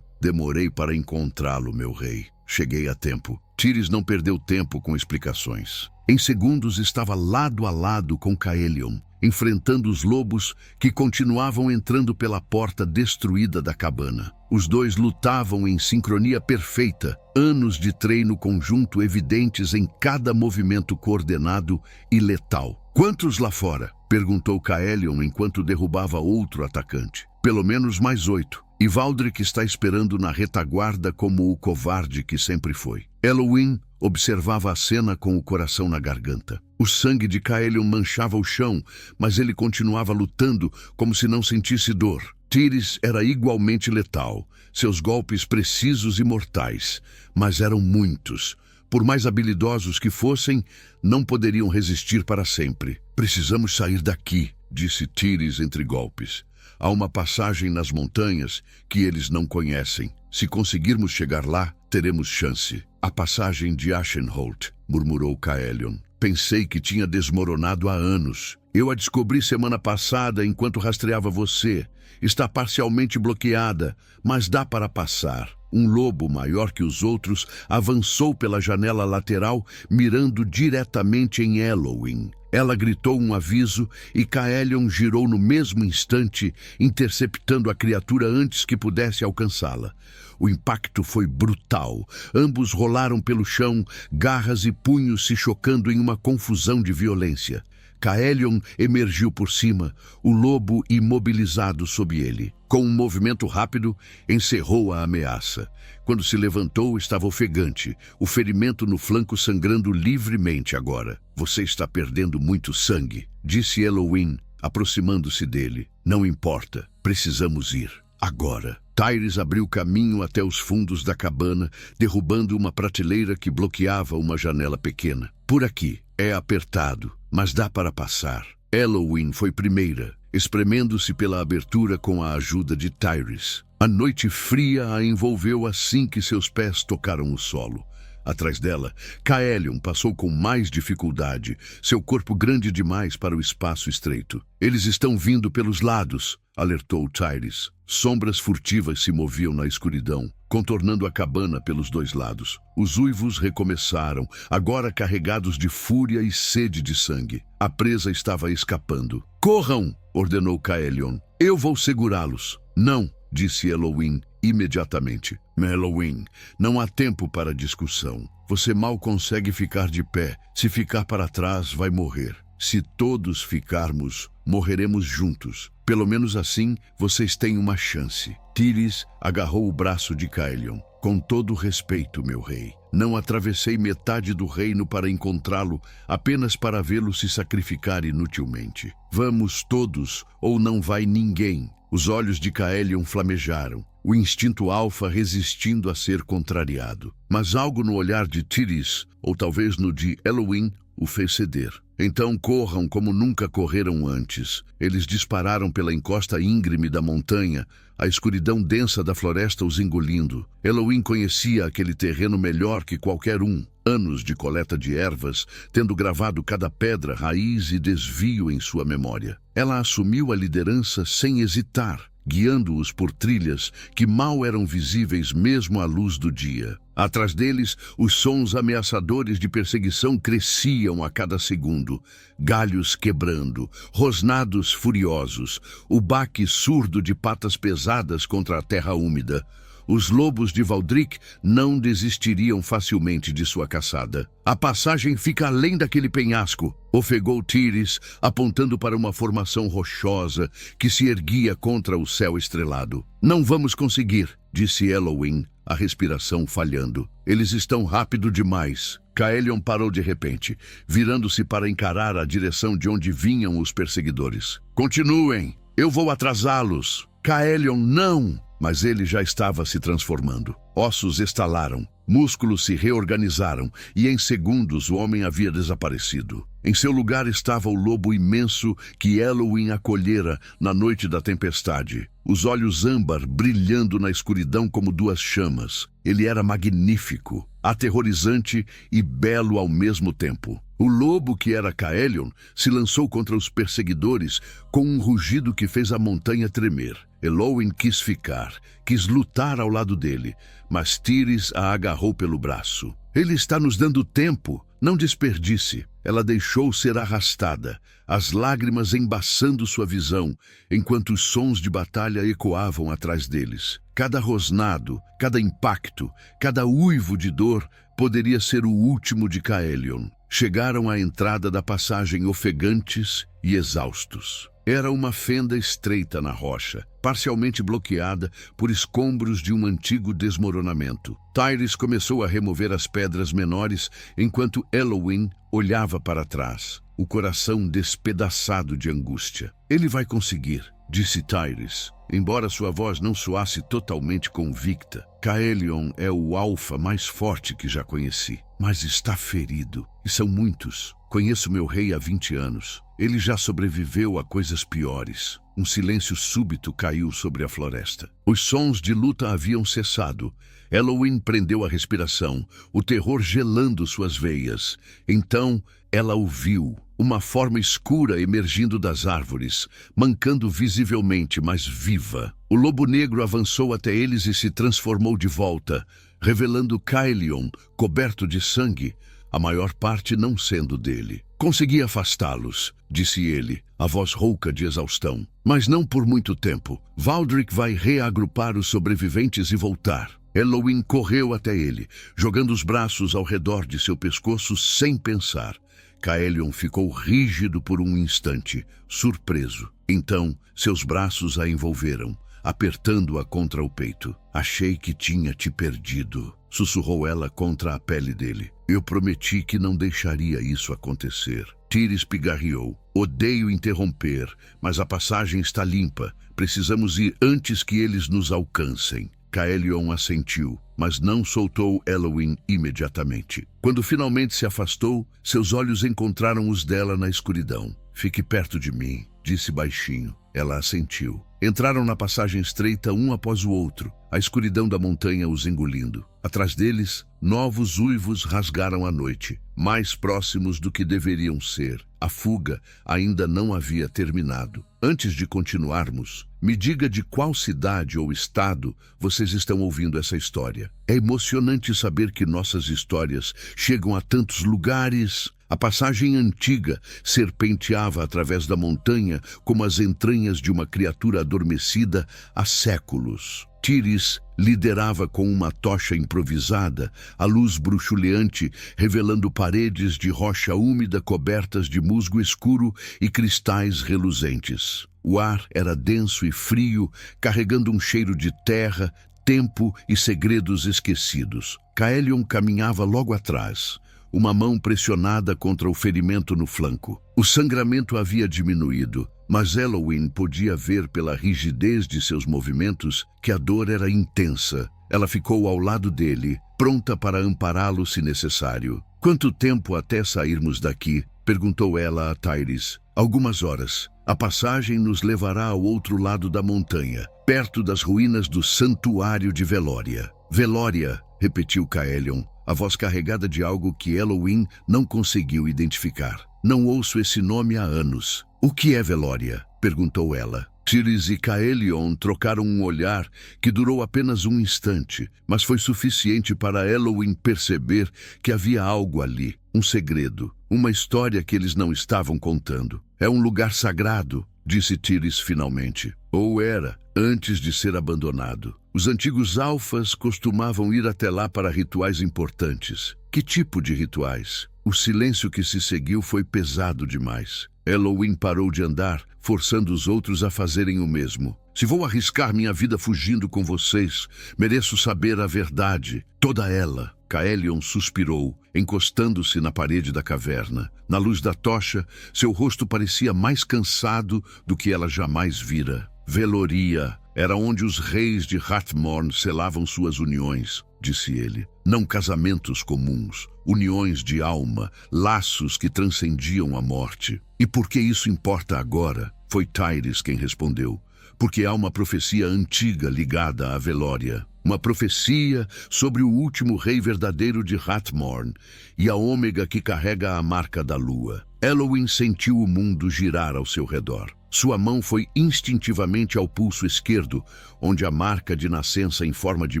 "Demorei para encontrá-lo, meu rei. Cheguei a tempo." Tires não perdeu tempo com explicações. Em segundos estava lado a lado com Kaelion, enfrentando os lobos que continuavam entrando pela porta destruída da cabana. Os dois lutavam em sincronia perfeita, anos de treino conjunto evidentes em cada movimento coordenado e letal. "Quantos lá fora?" perguntou Kaelion enquanto derrubava outro atacante. "Pelo menos mais 8. E Valdrick está esperando na retaguarda como o covarde que sempre foi." Elohim observava a cena com o coração na garganta. O sangue de Kaelion manchava o chão, mas ele continuava lutando como se não sentisse dor. Tires era igualmente letal, seus golpes precisos e mortais, mas eram muitos. Por mais habilidosos que fossem, não poderiam resistir para sempre. "Precisamos sair daqui", disse Tires entre golpes. "Há uma passagem nas montanhas que eles não conhecem. Se conseguirmos chegar lá, teremos chance." "A passagem de Ashenholt", murmurou Kaelion. "Pensei que tinha desmoronado há anos. Eu a descobri semana passada enquanto rastreava você. Está parcialmente bloqueada, mas dá para passar." Um lobo maior que os outros avançou pela janela lateral, mirando diretamente em Elohim. Ela gritou um aviso e Kaelion girou no mesmo instante, interceptando a criatura antes que pudesse alcançá-la. O impacto foi brutal. Ambos rolaram pelo chão, garras e punhos se chocando em uma confusão de violência. Caelion emergiu por cima, o lobo imobilizado sob ele. Com um movimento rápido, encerrou a ameaça. Quando se levantou, estava ofegante, o ferimento no flanco sangrando livremente agora. Você está perdendo muito sangue, disse Elowin, aproximando-se dele. Não importa, precisamos ir. Agora. Tyrese abriu caminho até os fundos da cabana, derrubando uma prateleira que bloqueava uma janela pequena. Por aqui. É apertado, mas dá para passar. Elowin foi primeira, espremendo-se pela abertura com a ajuda de Tyrese. A noite fria a envolveu assim que seus pés tocaram o solo. Atrás dela, Caelion passou com mais dificuldade, seu corpo grande demais para o espaço estreito. Eles estão vindo pelos lados, alertou Tyrese. Sombras furtivas se moviam na escuridão, contornando a cabana pelos dois lados. Os uivos recomeçaram, agora carregados de fúria e sede de sangue. A presa estava escapando. Corram! Ordenou Caelion. Eu vou segurá-los. Não, disse Elowin imediatamente. Elowin, não há tempo para discussão. Você mal consegue ficar de pé. Se ficar para trás, vai morrer. Se todos ficarmos, morreremos juntos. Pelo menos assim, vocês têm uma chance. Tyrese agarrou o braço de Caelion. Com todo respeito, meu rei. Não atravessei metade do reino para encontrá-lo, apenas para vê-lo se sacrificar inutilmente. Vamos todos, ou não vai ninguém. Os olhos de Caelion flamejaram, o instinto alfa resistindo a ser contrariado. Mas algo no olhar de Tyrese, ou talvez no de Elowin, o fez ceder. Então corram como nunca correram antes. Eles dispararam pela encosta íngreme da montanha, a escuridão densa da floresta os engolindo. Elowin conhecia aquele terreno melhor que qualquer um. Anos de coleta de ervas, tendo gravado cada pedra, raiz e desvio em sua memória. Ela assumiu a liderança sem hesitar, guiando-os por trilhas que mal eram visíveis mesmo à luz do dia. Atrás deles, os sons ameaçadores de perseguição cresciam a cada segundo. Galhos quebrando, rosnados furiosos, o baque surdo de patas pesadas contra a terra úmida. Os lobos de Valdric não desistiriam facilmente de sua caçada. A passagem fica além daquele penhasco, ofegou Tyrese, apontando para uma formação rochosa que se erguia contra o céu estrelado. Não vamos conseguir, disse Elowin, a respiração falhando. Eles estão rápido demais. Caelion parou de repente, virando-se para encarar a direção de onde vinham os perseguidores. Continuem, eu vou atrasá-los. Caelion, não! Mas ele já estava se transformando. Ossos estalaram, músculos se reorganizaram e em segundos o homem havia desaparecido. Em seu lugar estava o lobo imenso que Elowin acolhera na noite da tempestade. Os olhos âmbar brilhando na escuridão como duas chamas. Ele era magnífico, aterrorizante e belo ao mesmo tempo. O lobo que era Caelion se lançou contra os perseguidores com um rugido que fez a montanha tremer. Elowin quis ficar, quis lutar ao lado dele, mas Tyrese a agarrou pelo braço. Ele está nos dando tempo, não desperdice. Ela deixou ser arrastada, as lágrimas embaçando sua visão, enquanto os sons de batalha ecoavam atrás deles. Cada rosnado, cada impacto, cada uivo de dor poderia ser o último de Caelion. Chegaram à entrada da passagem ofegantes e exaustos. Era uma fenda estreita na rocha, parcialmente bloqueada por escombros de um antigo desmoronamento. Tyrese começou a remover as pedras menores enquanto Elowin olhava para trás, o coração despedaçado de angústia. Ele vai conseguir, disse Tyrese, embora sua voz não soasse totalmente convicta. Caelion é o alfa mais forte que já conheci, mas está ferido, e são muitos. Conheço meu rei há 20 anos. Ele já sobreviveu a coisas piores. Um silêncio súbito caiu sobre a floresta. Os sons de luta haviam cessado. Elowin prendeu a respiração, o terror gelando suas veias. Então, ela o viu, uma forma escura emergindo das árvores, mancando visivelmente, mas viva. O lobo negro avançou até eles e se transformou de volta, revelando Caelion, coberto de sangue, a maior parte não sendo dele. Consegui afastá-los, disse ele, a voz rouca de exaustão. Mas não por muito tempo. Valdric vai reagrupar os sobreviventes e voltar. Elowin correu até ele, jogando os braços ao redor de seu pescoço sem pensar. Caelion ficou rígido por um instante, surpreso. Então, seus braços a envolveram, apertando-a contra o peito. Achei que tinha te perdido, sussurrou ela contra a pele dele. Eu prometi que não deixaria isso acontecer. Tyrese pigarreou. Odeio interromper, mas a passagem está limpa. Precisamos ir antes que eles nos alcancem. Caelion assentiu, mas não soltou Elowin imediatamente. Quando finalmente se afastou, seus olhos encontraram os dela na escuridão. Fique perto de mim, disse baixinho. Ela assentiu. Entraram na passagem estreita um após o outro, a escuridão da montanha os engolindo. Atrás deles, novos uivos rasgaram a noite, mais próximos do que deveriam ser. A fuga ainda não havia terminado. Antes de continuarmos, me diga de qual cidade ou estado vocês estão ouvindo essa história. É emocionante saber que nossas histórias chegam a tantos lugares. A passagem antiga serpenteava através da montanha como as entranhas de uma criatura adormecida há séculos. Tyrese liderava com uma tocha improvisada, a luz bruxuleante revelando paredes de rocha úmida cobertas de musgo escuro e cristais reluzentes. O ar era denso e frio, carregando um cheiro de terra, tempo e segredos esquecidos. Caelion caminhava logo atrás, uma mão pressionada contra o ferimento no flanco. O sangramento havia diminuído, mas Elowin podia ver pela rigidez de seus movimentos que a dor era intensa. Ela ficou ao lado dele, pronta para ampará-lo se necessário. Quanto tempo até sairmos daqui? Perguntou ela a Tyrese. Algumas horas. A passagem nos levará ao outro lado da montanha, perto das ruínas do Santuário de Veloria. Veloria, repetiu Caelion, a voz carregada de algo que Elowin não conseguiu identificar. Não ouço esse nome há anos. O que é Veloria? Perguntou ela. Tyrese e Caelion trocaram um olhar que durou apenas um instante, mas foi suficiente para Elowin perceber que havia algo ali, um segredo, uma história que eles não estavam contando. É um lugar sagrado, disse Tyrese finalmente. Ou era, antes de ser abandonado. Os antigos alfas costumavam ir até lá para rituais importantes. Que tipo de rituais? O silêncio que se seguiu foi pesado demais. Elowin parou de andar, forçando os outros a fazerem o mesmo. Se vou arriscar minha vida fugindo com vocês, mereço saber a verdade, toda ela. Caelion suspirou, encostando-se na parede da caverna. Na luz da tocha, seu rosto parecia mais cansado do que ela jamais vira. Veloria era onde os reis de Hathmorn selavam suas uniões, disse ele. Não casamentos comuns, uniões de alma, laços que transcendiam a morte. E por que isso importa agora? Foi Tyrese quem respondeu. Porque há uma profecia antiga ligada à Veloria. Uma profecia sobre o último rei verdadeiro de Hathmorn e a ômega que carrega a marca da lua. Elowin sentiu o mundo girar ao seu redor. Sua mão foi instintivamente ao pulso esquerdo, onde a marca de nascença em forma de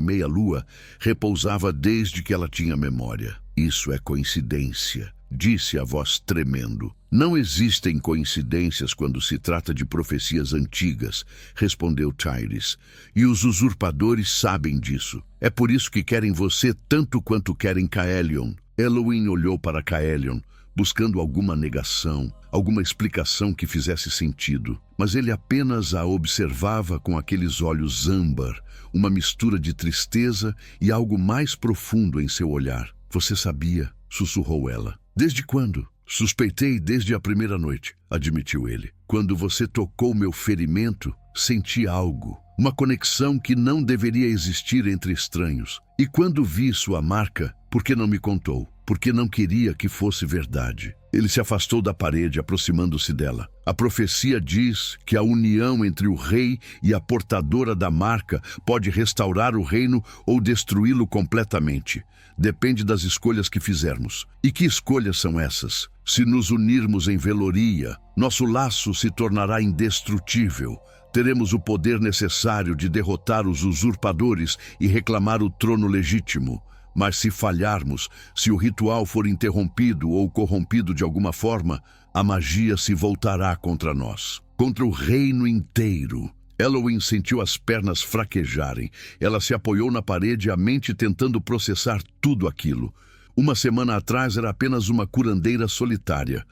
meia-lua repousava desde que ela tinha memória. Isso é coincidência, disse a voz tremendo. Não existem coincidências quando se trata de profecias antigas, respondeu Tyrese, e os usurpadores sabem disso. É por isso que querem você tanto quanto querem Caelion. Elowin olhou para Caelion, buscando alguma negação, alguma explicação que fizesse sentido, mas ele apenas a observava com aqueles olhos âmbar, uma mistura de tristeza e algo mais profundo em seu olhar. Você sabia, sussurrou ela. Desde quando? Suspeitei desde a primeira noite, admitiu ele. Quando você tocou meu ferimento, senti algo, uma conexão que não deveria existir entre estranhos. E quando vi sua marca, por que não me contou? Porque não queria que fosse verdade. Ele se afastou da parede, aproximando-se dela. A profecia diz que a união entre o rei e a portadora da marca pode restaurar o reino ou destruí-lo completamente. Depende das escolhas que fizermos. E que escolhas são essas? Se nos unirmos em Veloria, nosso laço se tornará indestrutível. Teremos o poder necessário de derrotar os usurpadores e reclamar o trono legítimo. Mas se falharmos, se o ritual for interrompido ou corrompido de alguma forma, a magia se voltará contra nós, contra o reino inteiro. Elowin sentiu as pernas fraquejarem. Ela se apoiou na parede, a mente tentando processar tudo aquilo. Uma semana atrás era apenas uma curandeira solitária.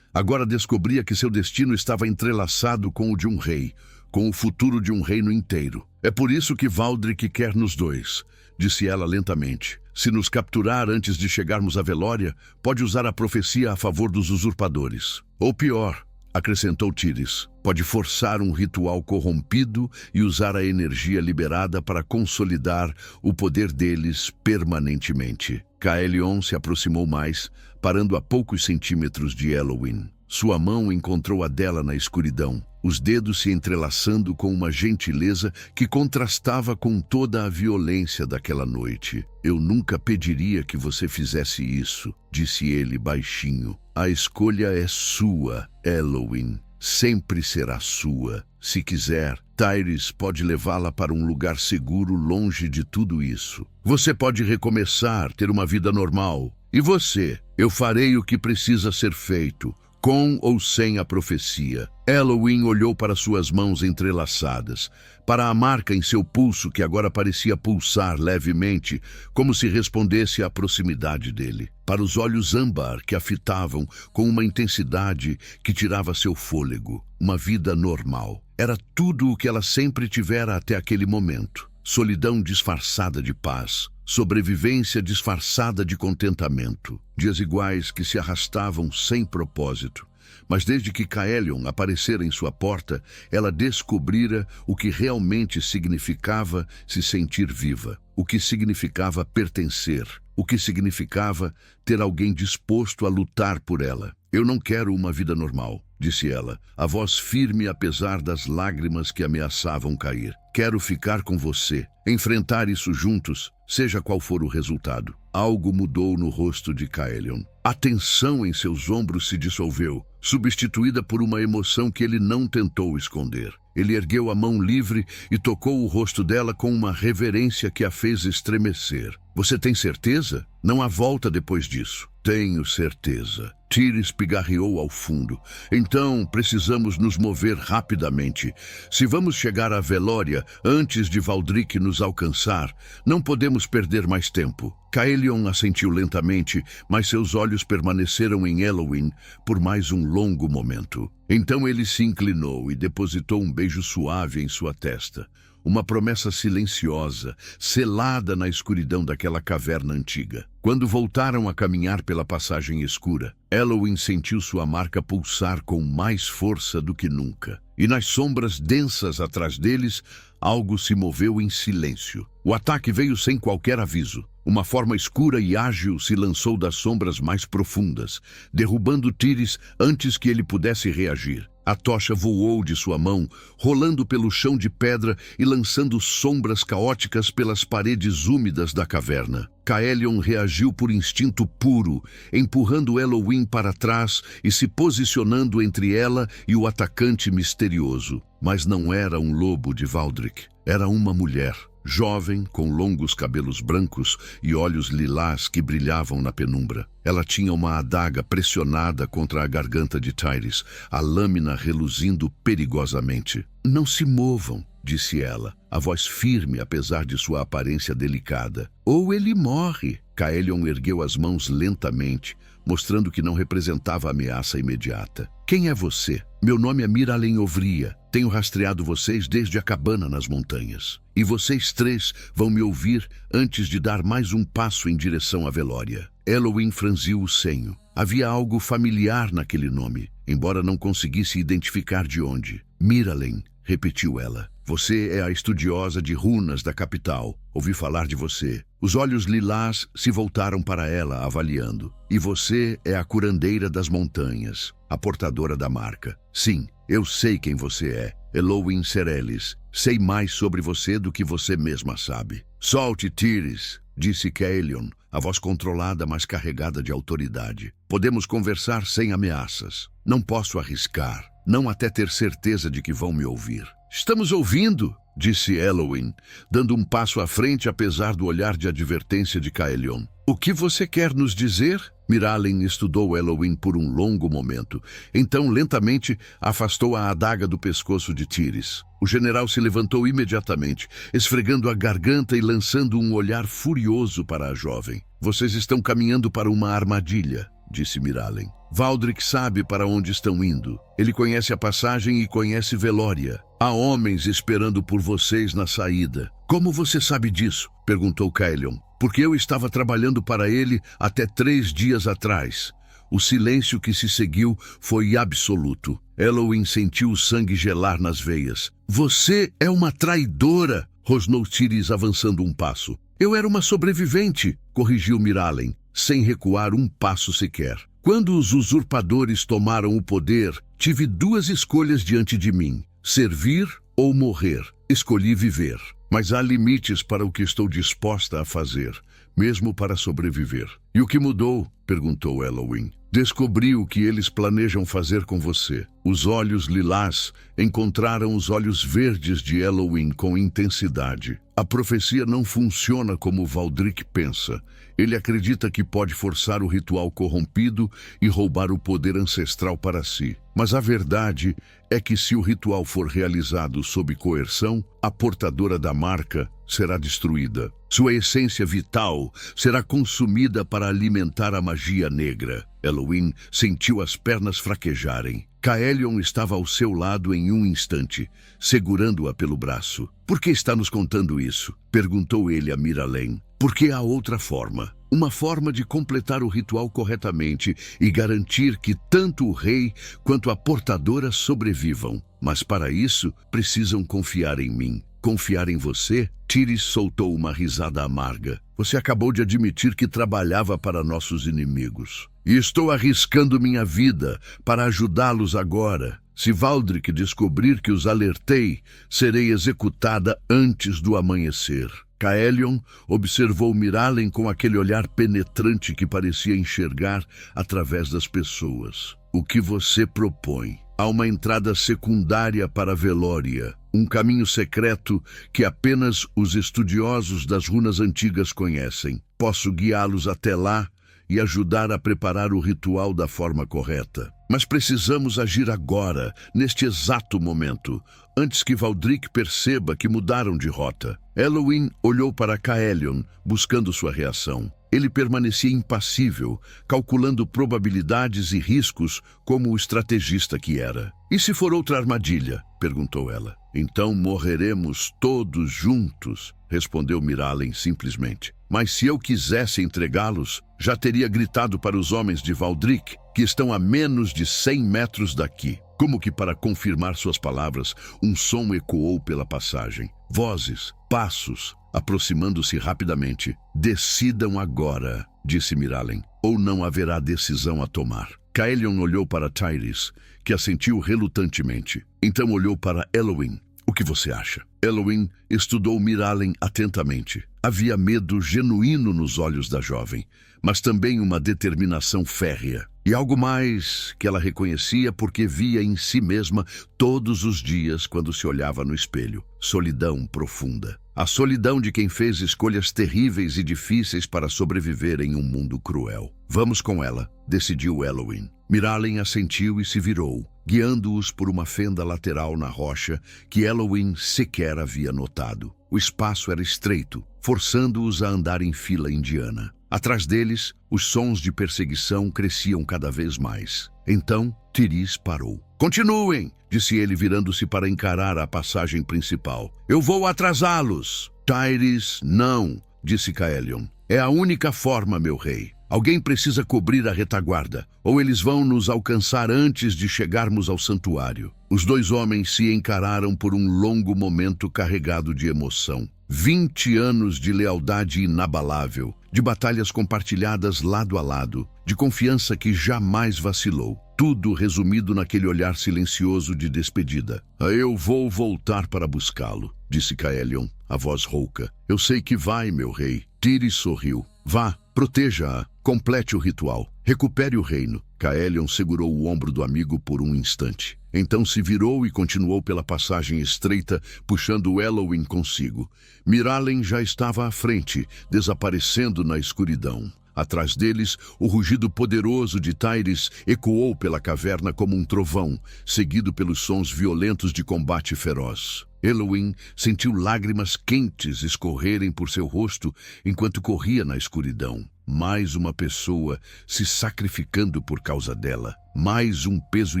Agora descobria que seu destino estava entrelaçado com o de um rei, com o futuro de um reino inteiro. É por isso que Valdric quer nos dois, disse ela lentamente. Se nos capturar antes de chegarmos à Velória, pode usar a profecia a favor dos usurpadores. Ou pior, acrescentou Tyrese, pode forçar um ritual corrompido e usar a energia liberada para consolidar o poder deles permanentemente. Caelion se aproximou mais, parando a poucos centímetros de Elowin. Sua mão encontrou a dela na escuridão, os dedos se entrelaçando com uma gentileza que contrastava com toda a violência daquela noite. Eu nunca pediria que você fizesse isso, disse ele baixinho. A escolha é sua, Elowin. Sempre será sua. Se quiser, Tyrese pode levá-la para um lugar seguro longe de tudo isso. Você pode recomeçar, ter uma vida normal. E você? Eu farei o que precisa ser feito, com ou sem a profecia. Elowin olhou para suas mãos entrelaçadas, para a marca em seu pulso que agora parecia pulsar levemente, como se respondesse à proximidade dele, para os olhos âmbar que a fitavam com uma intensidade que tirava seu fôlego. Uma vida normal. Era tudo o que ela sempre tivera até aquele momento. Solidão disfarçada de paz, sobrevivência disfarçada de contentamento, dias iguais que se arrastavam sem propósito. Mas desde que Caelion aparecera em sua porta, ela descobrira o que realmente significava se sentir viva, o que significava pertencer, o que significava ter alguém disposto a lutar por ela. Eu não quero uma vida normal, disse ela, a voz firme apesar das lágrimas que ameaçavam cair. Quero ficar com você, enfrentar isso juntos, seja qual for o resultado. Algo mudou no rosto de Caelion. A tensão em seus ombros se dissolveu, substituída por uma emoção que ele não tentou esconder. Ele ergueu a mão livre e tocou o rosto dela com uma reverência que a fez estremecer. Você tem certeza? Não há volta depois disso. Tenho certeza. Tyrese pigarreou ao fundo. Então, precisamos nos mover rapidamente. Se vamos chegar à Velória antes de Valdric nos alcançar, não podemos perder mais tempo. Caelion assentiu lentamente, mas seus olhos permaneceram em Elowin por mais um longo momento. Então ele se inclinou e depositou um beijo suave em sua testa. Uma promessa silenciosa, selada na escuridão daquela caverna antiga. Quando voltaram a caminhar pela passagem escura, Elowin sentiu sua marca pulsar com mais força do que nunca. E nas sombras densas atrás deles, algo se moveu em silêncio. O ataque veio sem qualquer aviso. Uma forma escura e ágil se lançou das sombras mais profundas, derrubando Tyrese antes que ele pudesse reagir. A tocha voou de sua mão, rolando pelo chão de pedra e lançando sombras caóticas pelas paredes úmidas da caverna. Caelion reagiu por instinto puro, empurrando Elowin para trás e se posicionando entre ela e o atacante misterioso. Mas não era um lobo de Valdric, era uma mulher. Jovem, com longos cabelos brancos e olhos lilás que brilhavam na penumbra. Ela tinha uma adaga pressionada contra a garganta de Tyrese, a lâmina reluzindo perigosamente. Não se movam, disse ela, a voz firme apesar de sua aparência delicada. Ou ele morre. Caelion ergueu as mãos lentamente, mostrando que não representava ameaça imediata. Quem é você? Meu nome é Miralem Ovria. Tenho rastreado vocês desde a cabana nas montanhas. E vocês três vão me ouvir antes de dar mais um passo em direção à Velória. Elowin franziu o senho. Havia algo familiar naquele nome, embora não conseguisse identificar de onde. Miralem, repetiu ela. Você é a estudiosa de runas da capital. Ouvi falar de você. Os olhos lilás se voltaram para ela, avaliando. E você é a curandeira das montanhas, a portadora da marca. Sim, eu sei quem você é. Elowin Serelis. Sei mais sobre você do que você mesma sabe. Solte, Tyrese, disse Caelion, a voz controlada, mas carregada de autoridade. Podemos conversar sem ameaças. Não posso arriscar. Não até ter certeza de que vão me ouvir. Estamos ouvindo, disse Elowin, dando um passo à frente apesar do olhar de advertência de Caelion. O que você quer nos dizer? Mirallen estudou Elowin por um longo momento. Então, lentamente, afastou a adaga do pescoço de Tires. O general se levantou imediatamente, esfregando a garganta e lançando um olhar furioso para a jovem. Vocês estão caminhando para uma armadilha, disse Mirallen. Valdric sabe para onde estão indo. Ele conhece a passagem e conhece Velória. Há homens esperando por vocês na saída. Como você sabe disso? Perguntou Caelion. Porque eu estava trabalhando para ele até 3 dias atrás. O silêncio que se seguiu foi absoluto. Elowin sentiu o sangue gelar nas veias. Você é uma traidora, rosnou Tires avançando um passo. Eu era uma sobrevivente, corrigiu Mirallen, sem recuar um passo sequer. Quando os usurpadores tomaram o poder, tive 2 escolhas diante de mim: servir ou morrer. Escolhi viver. Mas há limites para o que estou disposta a fazer, mesmo para sobreviver. E o que mudou? Perguntou Elowin. Descobri o que eles planejam fazer com você. Os olhos lilás encontraram os olhos verdes de Elowin com intensidade. A profecia não funciona como Valdric pensa. Ele acredita que pode forçar o ritual corrompido e roubar o poder ancestral para si. Mas a verdade é que se o ritual for realizado sob coerção, a portadora da marca será destruída. Sua essência vital será consumida para alimentar a magia negra. Elowin sentiu as pernas fraquejarem. Caelion estava ao seu lado em um instante, segurando-a pelo braço. Por que está nos contando isso? Perguntou ele a Mirallen. Porque há outra forma. Uma forma de completar o ritual corretamente e garantir que tanto o rei quanto a portadora sobrevivam. Mas para isso, precisam confiar em mim. Confiar em você? Tires soltou uma risada amarga. Você acabou de admitir que trabalhava para nossos inimigos. E estou arriscando minha vida para ajudá-los agora. Se Valdric descobrir que os alertei, serei executada antes do amanhecer. Caelion observou Mirallen com aquele olhar penetrante que parecia enxergar através das pessoas. O que você propõe? Há uma entrada secundária para Velória, um caminho secreto que apenas os estudiosos das runas antigas conhecem. Posso guiá-los até lá e ajudar a preparar o ritual da forma correta. Mas precisamos agir agora, neste exato momento, antes que Valdric perceba que mudaram de rota. Elowin olhou para Caelion, buscando sua reação. Ele permanecia impassível, calculando probabilidades e riscos como o estrategista que era. E se for outra armadilha? Perguntou ela. Então morreremos todos juntos, respondeu Mirallen simplesmente. Mas se eu quisesse entregá-los, já teria gritado para os homens de Valdric, que estão a menos de 100 metros daqui. Como que para confirmar suas palavras, um som ecoou pela passagem. Vozes, passos, aproximando-se rapidamente. Decidam agora, disse Mirallen, ou não haverá decisão a tomar. Caelion olhou para Tires, que assentiu relutantemente. Então olhou para Elowin. O que você acha? Elowin estudou Mirallen atentamente. Havia medo genuíno nos olhos da jovem, mas também uma determinação férrea. E algo mais que ela reconhecia porque via em si mesma todos os dias quando se olhava no espelho. Solidão profunda. A solidão de quem fez escolhas terríveis e difíceis para sobreviver em um mundo cruel. Vamos com ela, decidiu Elowin. Mirallen assentiu e se virou, guiando-os por uma fenda lateral na rocha que Elowin sequer havia notado. O espaço era estreito, forçando-os a andar em fila indiana. Atrás deles, os sons de perseguição cresciam cada vez mais. Então, Tires parou. Continuem, disse ele virando-se para encarar a passagem principal. Eu vou atrasá-los. Tires, não, disse Caelion. É a única forma, meu rei. Alguém precisa cobrir a retaguarda, ou eles vão nos alcançar antes de chegarmos ao santuário. Os 2 homens se encararam por um longo momento carregado de emoção. 20 anos de lealdade inabalável, de batalhas compartilhadas lado a lado, de confiança que jamais vacilou. Tudo resumido naquele olhar silencioso de despedida. Eu vou voltar para buscá-lo, disse Caelion, a voz rouca. Eu sei que vai, meu rei. Tires sorriu. Vá, proteja-a, complete o ritual, recupere o reino. Caelion segurou o ombro do amigo por um instante. Então se virou e continuou pela passagem estreita, puxando Elowin consigo. Mirallen já estava à frente, desaparecendo na escuridão. Atrás deles, o rugido poderoso de Tyris ecoou pela caverna como um trovão, seguido pelos sons violentos de combate feroz. Elowin sentiu lágrimas quentes escorrerem por seu rosto enquanto corria na escuridão. Mais uma pessoa se sacrificando por causa dela. Mais um peso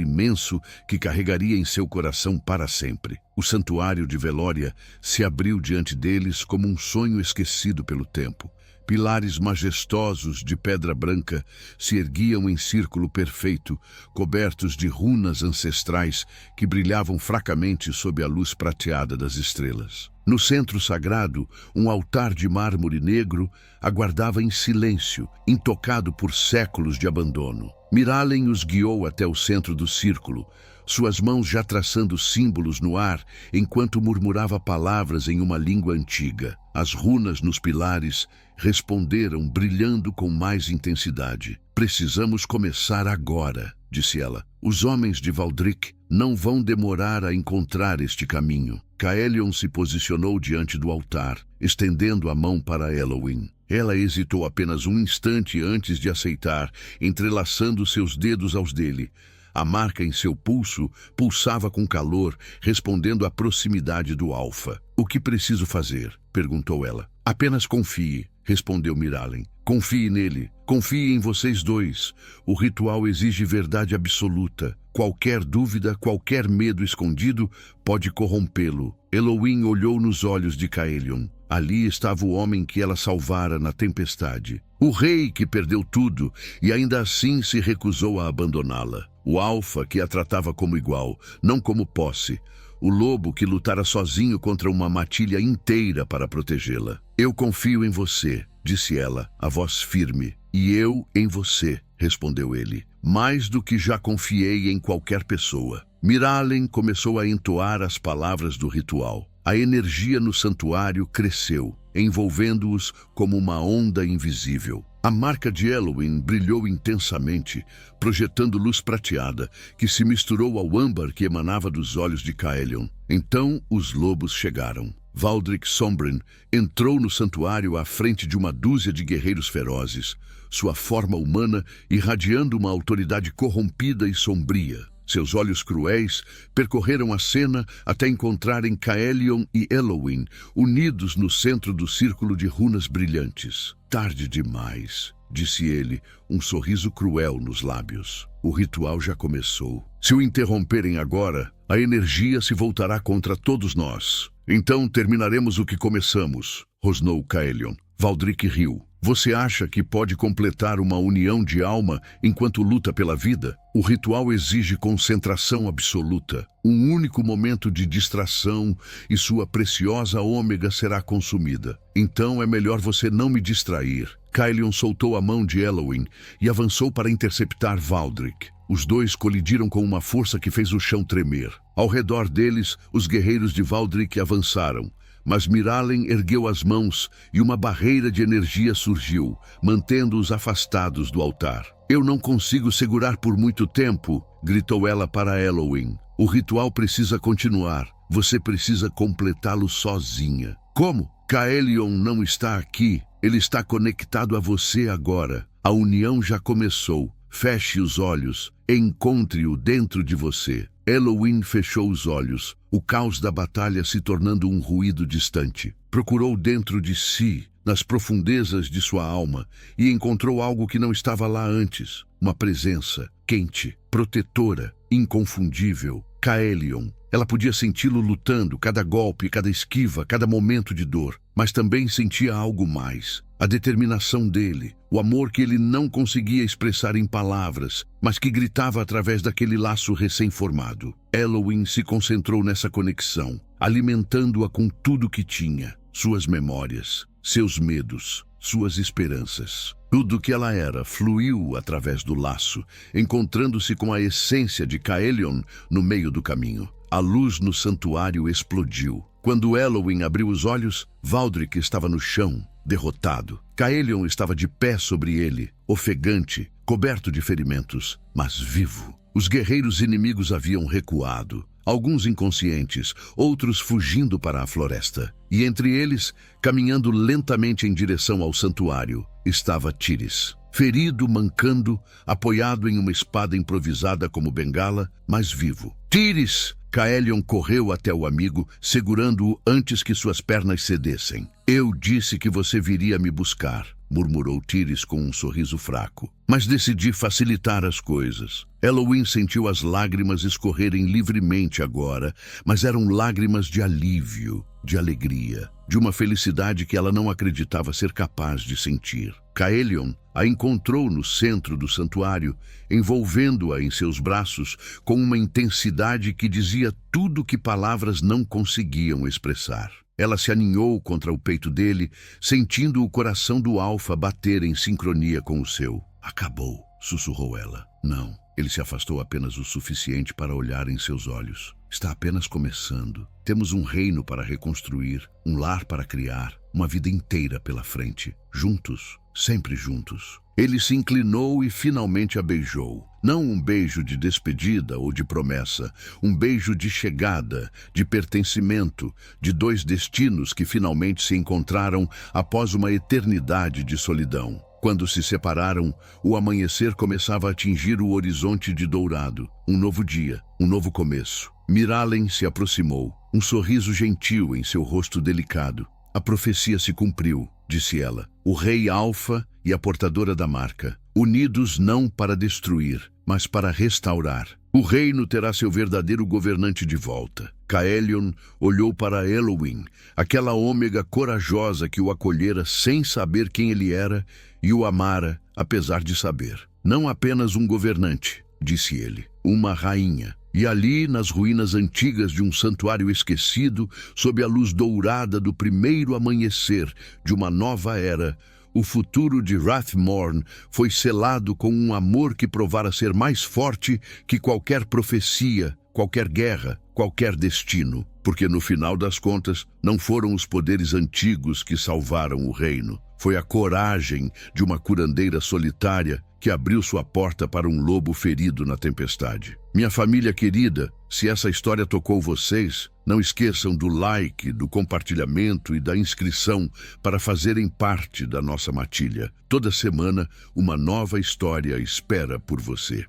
imenso que carregaria em seu coração para sempre. O santuário de Velória se abriu diante deles como um sonho esquecido pelo tempo. Pilares majestosos de pedra branca se erguiam em círculo perfeito, cobertos de runas ancestrais que brilhavam fracamente sob a luz prateada das estrelas. No centro sagrado, um altar de mármore negro aguardava em silêncio, intocado por séculos de abandono. Miralen os guiou até o centro do círculo, suas mãos já traçando símbolos no ar, enquanto murmurava palavras em uma língua antiga. As runas nos pilares responderam, brilhando com mais intensidade. "Precisamos começar agora", disse ela. "Os homens de Valdric não vão demorar a encontrar este caminho." Caelion se posicionou diante do altar, estendendo a mão para Elowin. Ela hesitou apenas um instante antes de aceitar, entrelaçando seus dedos aos dele. A marca em seu pulso pulsava com calor, respondendo à proximidade do Alfa. "O que preciso fazer?", perguntou ela. "Apenas confie", respondeu Miralen. "Confie nele. Confie em vocês dois. O ritual exige verdade absoluta. Qualquer dúvida, qualquer medo escondido pode corrompê-lo." Elowin olhou nos olhos de Caelion. Ali estava o homem que ela salvara na tempestade. O rei que perdeu tudo e ainda assim se recusou a abandoná-la. O Alfa que a tratava como igual, não como posse. O lobo que lutara sozinho contra uma matilha inteira para protegê-la. "Eu confio em você", disse ela, a voz firme. "E eu em você", respondeu ele. "Mais do que já confiei em qualquer pessoa." Miralen começou a entoar as palavras do ritual. A energia no santuário cresceu, envolvendo-os como uma onda invisível. A marca de Elowin brilhou intensamente, projetando luz prateada, que se misturou ao âmbar que emanava dos olhos de Caelion. Então os lobos chegaram. Valdric Sombren entrou no santuário à frente de uma dúzia de guerreiros ferozes, sua forma humana irradiando uma autoridade corrompida e sombria. Seus olhos cruéis percorreram a cena até encontrarem Caelion e Elowin, unidos no centro do círculo de runas brilhantes. "Tarde demais", disse ele, um sorriso cruel nos lábios. "O ritual já começou. Se o interromperem agora, a energia se voltará contra todos nós. Então terminaremos o que começamos", rosnou Caelion. Valdric riu. "Você acha que pode completar uma união de alma enquanto luta pela vida? O ritual exige concentração absoluta. Um único momento de distração e sua preciosa ômega será consumida. Então é melhor você não me distrair." Caelion soltou a mão de Elowin e avançou para interceptar Valdric. Os dois colidiram com uma força que fez o chão tremer. Ao redor deles, os guerreiros de Valdric avançaram. Mas Miralen ergueu as mãos e uma barreira de energia surgiu, mantendo-os afastados do altar. "Eu não consigo segurar por muito tempo", gritou ela para Elowin. "O ritual precisa continuar. Você precisa completá-lo sozinha." "Como?" "Caelion não está aqui. Ele está conectado a você agora. A união já começou. Feche os olhos. Encontre-o dentro de você." Elowin fechou os olhos, o caos da batalha se tornando um ruído distante. Procurou dentro de si, nas profundezas de sua alma, e encontrou algo que não estava lá antes. Uma presença, quente, protetora, inconfundível. Caelion. Ela podia senti-lo lutando, cada golpe, cada esquiva, cada momento de dor. Mas também sentia algo mais. A determinação dele, o amor que ele não conseguia expressar em palavras, mas que gritava através daquele laço recém-formado. Elowin se concentrou nessa conexão, alimentando-a com tudo que tinha. Suas memórias, seus medos, suas esperanças. Tudo que ela era fluiu através do laço, encontrando-se com a essência de Caelion no meio do caminho. A luz no santuário explodiu. Quando Elowin abriu os olhos, Valdric estava no chão, derrotado. Caelion estava de pé sobre ele, ofegante, coberto de ferimentos, mas vivo. Os guerreiros inimigos haviam recuado. alguns inconscientes, outros fugindo para a floresta. E entre eles, caminhando lentamente em direção ao santuário, estava Tires. Ferido, mancando, apoiado em uma espada improvisada como bengala, mas vivo. Tires! Caelion correu até o amigo, segurando-o antes que suas pernas cedessem. Eu disse que você viria me buscar, murmurou Tires com um sorriso fraco. Mas decidi facilitar as coisas. Eowyn sentiu as lágrimas escorrerem livremente agora, mas eram lágrimas de alívio, de alegria, de uma felicidade que ela não acreditava ser capaz de sentir. Caelion a encontrou no centro do santuário, envolvendo-a em seus braços com uma intensidade que dizia tudo que palavras não conseguiam expressar. Ela se aninhou contra o peito dele, sentindo o coração do Alfa bater em sincronia com o seu. Acabou, sussurrou ela. Não, ele se afastou apenas o suficiente para olhar em seus olhos. Está apenas começando. Temos um reino para reconstruir, um lar para criar, uma vida inteira pela frente. Juntos, sempre juntos. Ele se inclinou e finalmente a beijou. Não um beijo de despedida ou de promessa, um beijo de chegada, de pertencimento, de dois destinos que finalmente se encontraram após uma eternidade de solidão. Quando se separaram, o amanhecer começava a atingir o horizonte de dourado. Um novo dia, um novo começo. Miralen se aproximou, um sorriso gentil em seu rosto delicado. A profecia se cumpriu, disse ela. O rei Alfa e a portadora da marca, unidos não para destruir, mas para restaurar. O reino terá seu verdadeiro governante de volta. Caelion olhou para Eowyn, aquela ômega corajosa que o acolhera sem saber quem ele era e o amara, apesar de saber. Não apenas um governante, disse ele, uma rainha. E ali, nas ruínas antigas de um santuário esquecido, sob a luz dourada do primeiro amanhecer de uma nova era, o futuro de Rathmorn foi selado com um amor que provara ser mais forte que qualquer profecia, qualquer guerra, qualquer destino. Porque no final das contas, não foram os poderes antigos que salvaram o reino. Foi a coragem de uma curandeira solitária que abriu sua porta para um lobo ferido na tempestade. Minha família querida, se essa história tocou vocês, não esqueçam do like, do compartilhamento e da inscrição para fazerem parte da nossa matilha. Toda semana, uma nova história espera por você.